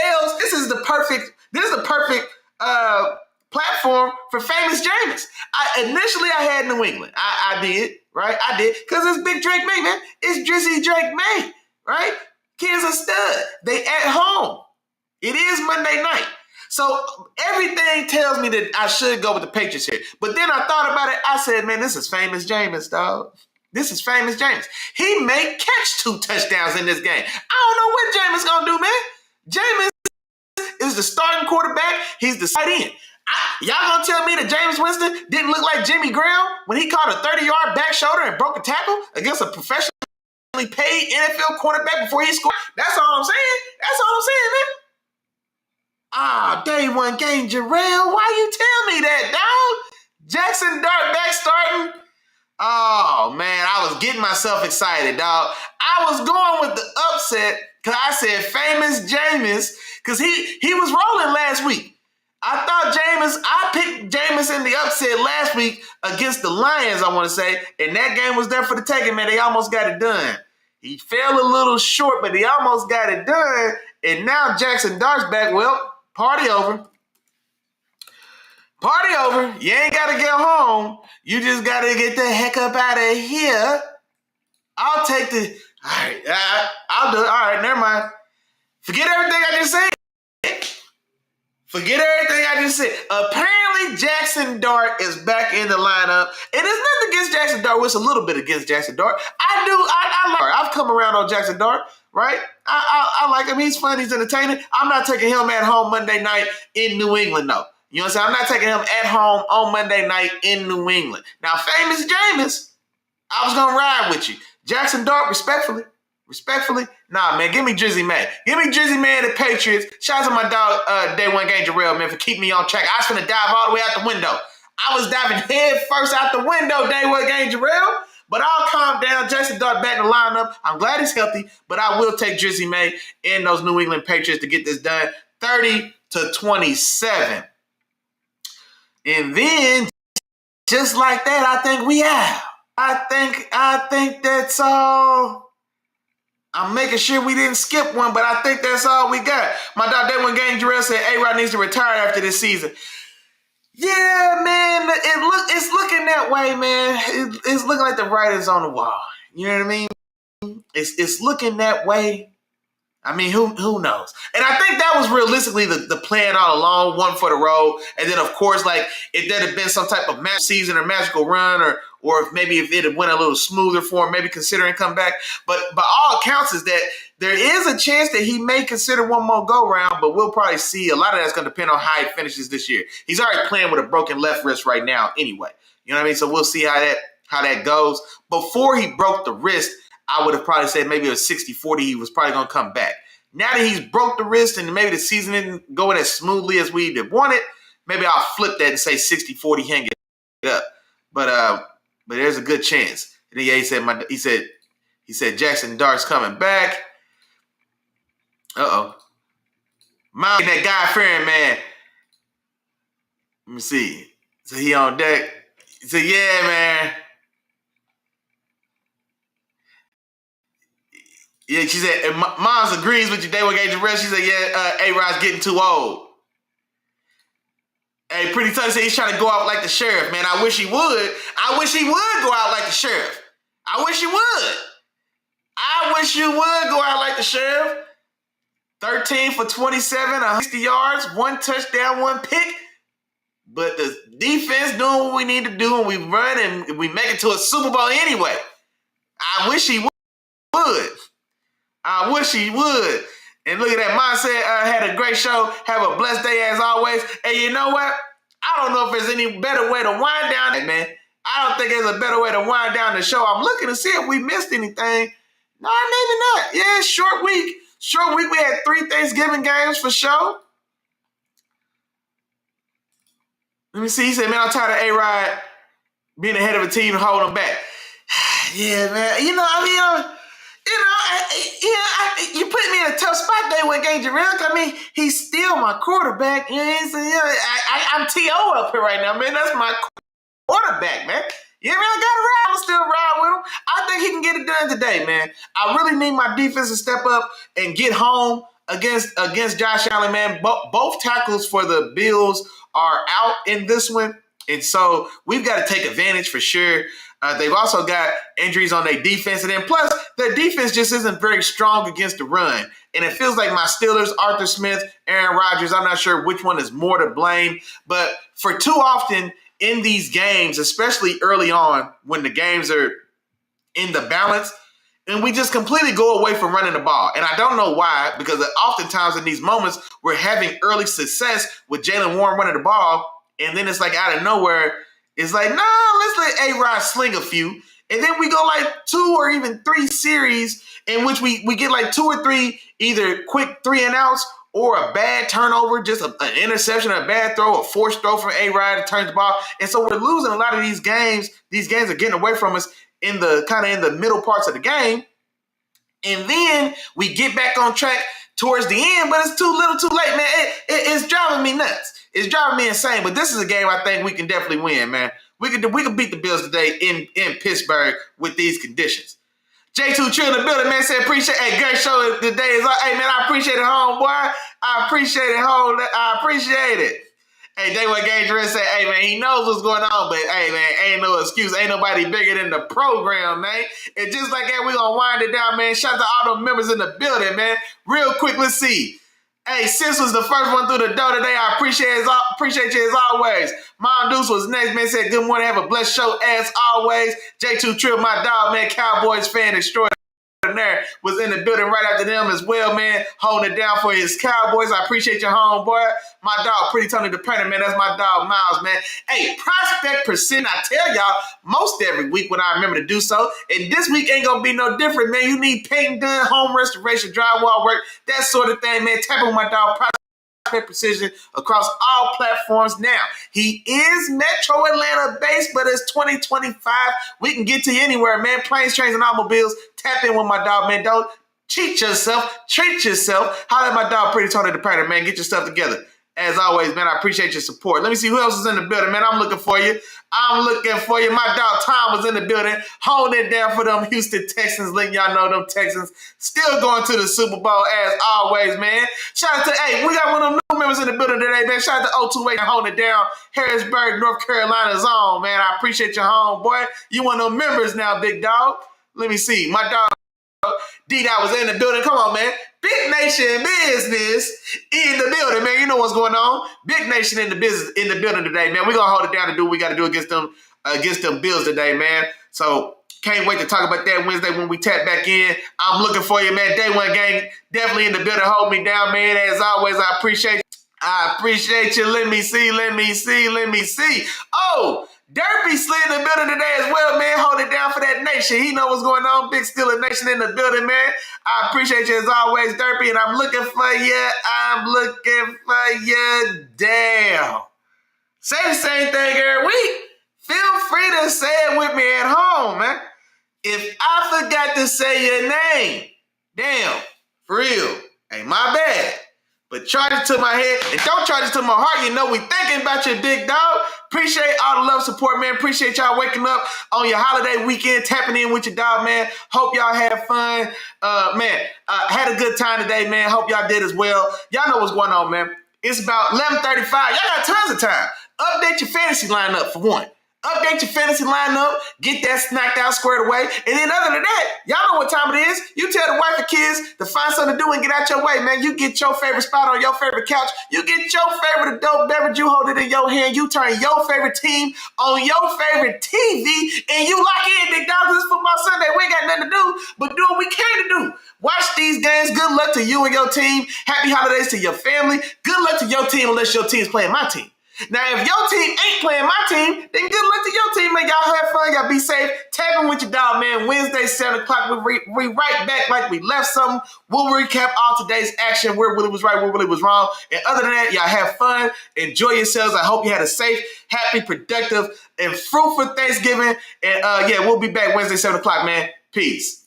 is the perfect platform for famous Jameis. Initially, I had New England. I did, right? I did, because it's Big Drake May, man. It's Drizzy Drake May, right? Kid's a stud. They at home. It is Monday night. So everything tells me that I should go with the Patriots here. But then I thought about it. I said, man, this is famous Jameis, dog. This is famous Jameis. He may catch 2 touchdowns in this game. I don't know what Jameis gonna do, man. Jameis is the starting quarterback. He's the tight end. Y'all gonna tell me that Jameis Winston didn't look like Jimmy Graham when he caught a 30-yard back shoulder and broke a tackle against a professionally paid NFL quarterback before he scored? That's all I'm saying. That's all I'm saying, man. Day one game, Jarrell. Why you tell me that, dog? Jackson Dart back starting. Oh, man, I was getting myself excited, dog. I was going with the upset because I said famous Jameis because he was rolling last week. I picked Jameis in the upset last week against the Lions, I want to say, and that game was there for the taking, man. They almost got it done. He fell a little short, but he almost got it done, and now Jackson Dart's back. Well, party over. Party over. You ain't got to get home. You just got to get the heck up out of here. I'll take the... All right, I'll do it. All right, never mind. Forget everything I just said. Forget everything I just said. Apparently, Jackson Dart is back in the lineup. And there's nothing against Jackson Dart. Well, it's a little bit against Jackson Dart. I've come around on Jackson Dart, right? I like him. He's fun. He's entertaining. I'm not taking him at home Monday night in New England, though. You know what I'm saying? I'm not taking him at home on Monday night in New England. Now, famous Jameis, I was going to ride with you. Jackson Dart, respectfully, nah, man, give me Drizzy May. Give me Drizzy May and the Patriots. Shout out to my dog, Day One Game Jarrell, man, for keeping me on track. I was finna dive all the way out the window. I was diving head first out the window, Day One Game Jarrell. But I'll calm down. Jackson Dart back in the lineup. I'm glad he's healthy, but I will take Drizzy May and those New England Patriots to get this done. 30-27. And then, just like that, I think we have. I think that's all. I'm making sure we didn't skip one, but I think that's all we got. My dog, Day One Game Jarrell said A-Rod needs to retire after this season. Yeah, man, it's looking that way, man. It's looking like the writing's on the wall. You know what I mean? It's looking that way. I mean, who knows? And I think that was realistically the plan all along, one for the road. And then, of course, like if there had been some type of season or magical run or if it had went a little smoother for him, maybe considering come back. But by all accounts is that there is a chance that he may consider one more go-round, but we'll probably see. A lot of that's going to depend on how he finishes this year. He's already playing with a broken left wrist right now anyway. You know what I mean? So we'll see how that goes. Before he broke the wrist, I would have probably said maybe it was 60-40. He was probably going to come back. Now that he's broke the wrist and maybe the season didn't go as smoothly as we wanted, maybe I'll flip that and say 60-40, hang it up. But there's a good chance. And then, yeah, he said Jackson Dart's coming back. Uh-oh. That God-fearing man. Let me see. So he on deck. He said, yeah, man. Yeah, she said, and Moms agrees with you, Day One Game Jarrell. She said, yeah, A-Rod's getting too old. Hey, Pretty Tony said he's trying to go out like the sheriff, man. I wish he would. I wish he would go out like the sheriff. I wish he would. I wish you would go out like the sheriff. 13 for 27, 160 yards, 1 touchdown, 1 pick. But the defense doing what we need to do, and we run and we make it to a Super Bowl anyway. I wish he would. I wish he would. And look at that mindset. Had a great show. Have a blessed day as always. And you know what? I don't know if there's any better way to wind down that, man. I don't think there's a better way to wind down the show. I'm looking to see if we missed anything. No, maybe not. Yeah, short week. Short week. We had 3 Thanksgiving games for show. Let me see. He said, man, I'm tired of A-Rod being ahead of a team and holding them back. Yeah, man. You put me in a tough spot there with Game Jarrell. I mean, he's still my quarterback. I'm T.O. up here right now, man. That's my quarterback, man. Yeah, man, I got to ride. I'm still ride with him. I think he can get it done today, man. I really need my defense to step up and get home against Josh Allen, man. Both tackles for the Bills are out in this one. And so we've got to take advantage for sure. They've also got injuries on their defense. And then plus, their defense just isn't very strong against the run. And it feels like my Steelers, Arthur Smith, Aaron Rodgers, I'm not sure which one is more to blame. But for too often in these games, especially early on when the games are in the balance, and we just completely go away from running the ball. And I don't know why, because oftentimes in these moments, we're having early success with Jaylen Warren running the ball. And then it's like out of nowhere, it's like, let's let A-Rod sling a few. And then we go like 2 or even 3 series in which we get like 2 or 3 either quick 3 and outs or a bad turnover, just an interception, a bad throw, a forced throw from A-Rod that turns the ball. And so we're losing a lot of these games. These games are getting away from us in the middle parts of the game. And then we get back on track towards the end, but it's too little too late, man. It's driving me nuts. It's driving me insane. But this is a game I think we can definitely win, man. We can beat the Bills today in Pittsburgh with these conditions. J2 Trill in the building, man, said appreciate. Hey, great show today. Is like, hey, man, I appreciate it, homeboy. I appreciate it, I appreciate it. Hey, Day One Game Dress said, hey, man, he knows what's going on, but, hey, man, ain't no excuse. Ain't nobody bigger than the program, man. And just like that, we're going to wind it down, man. Shout out to all the members in the building, man. Real quick, let's see. Hey, Sis was the first one through the door today. I appreciate you as always. Mom Deuce was next, man. Said, good morning. Have a blessed show as always. J2 Trill, my dog, man. Cowboys fan extraordinary. Was in the building right after them as well, man, holding it down for his Cowboys. I appreciate your homeboy. My dog, Pretty Tony the Printer, man. That's my dog, Miles, man. Hey, prospect percent, I tell y'all, most every week when I remember to do so. And this week ain't going to be no different, man. You need paint done, home restoration, drywall work, that sort of thing, man. Tap on my dog, Prospect Precision across all platforms now. He is Metro Atlanta based, but it's 2025. We can get to you anywhere, man. Planes, trains, and automobiles. Tap in with my dog, man. Don't cheat yourself. Treat yourself. Holla at my dog, Pretty Tony the Predator, man. Get your stuff together. As always, man, I appreciate your support. Let me see who else is in the building, man. I'm looking for you. My dog Tom was in the building, holding it down for them Houston Texans. Letting y'all know them Texans still going to the Super Bowl as always, man. Shout out to, hey, we got one of them new members in the building today, man. Shout out to 028 holding it down. Harrisburg, North Carolina's on, man. I appreciate your home, boy. You one of them members now, big dog. Let me see. My dog D-Dot was in the building. Come on, man. Big Nation business in the building, man. You know what's going on. Big Nation in the building today, man. We're gonna hold it down and do what we gotta do against them Bills today, man. So can't wait to talk about that Wednesday when we tap back in. I'm looking for you, man. Day One Gang definitely in the building. Hold me down, man. As always, I appreciate you. Let me see. Oh, Derby slid in the building today as well, man. Hold it down for that nation. He know what's going on. Big Steeler Nation in the building, man. I appreciate you as always, Derby, and I'm looking for you. Damn. Say the same thing every week. Feel free to say it with me at home, man. If I forgot to say your name, damn, for real, ain't my bad. But charge it to my head and don't charge it to my heart. You know we thinking about you, big dog. Appreciate all the love, support, man. Appreciate y'all waking up on your holiday weekend, tapping in with your dog, man. Hope y'all had fun. Had a good time today, man. Hope y'all did as well. Y'all know what's going on, man. It's about 11:35. Y'all got tons of time. Update your fantasy lineup for one. Update your fantasy lineup, get that snacked out, squared away. And then other than that, y'all know what time it is. You tell the wife and kids to find something to do and get out your way, man. You get your favorite spot on your favorite couch. You get your favorite adult beverage. You hold it in your hand. You turn your favorite team on your favorite TV. And you lock in, big dog. This is Football Sunday. We ain't got nothing to do but do what we can to do. Watch these games. Good luck to you and your team. Happy holidays to your family. Good luck to your team unless your team's playing my team. Now, if your team ain't playing my team, then good luck to your team, man. Y'all have fun. Y'all be safe. Tapping with your dog, man. Wednesday, 7 o'clock. We right back like we left something. We'll recap all today's action, where Willie was right, where Willie was wrong. And other than that, y'all have fun. Enjoy yourselves. I hope you had a safe, happy, productive, and fruitful Thanksgiving. And, we'll be back Wednesday, 7 o'clock, man. Peace.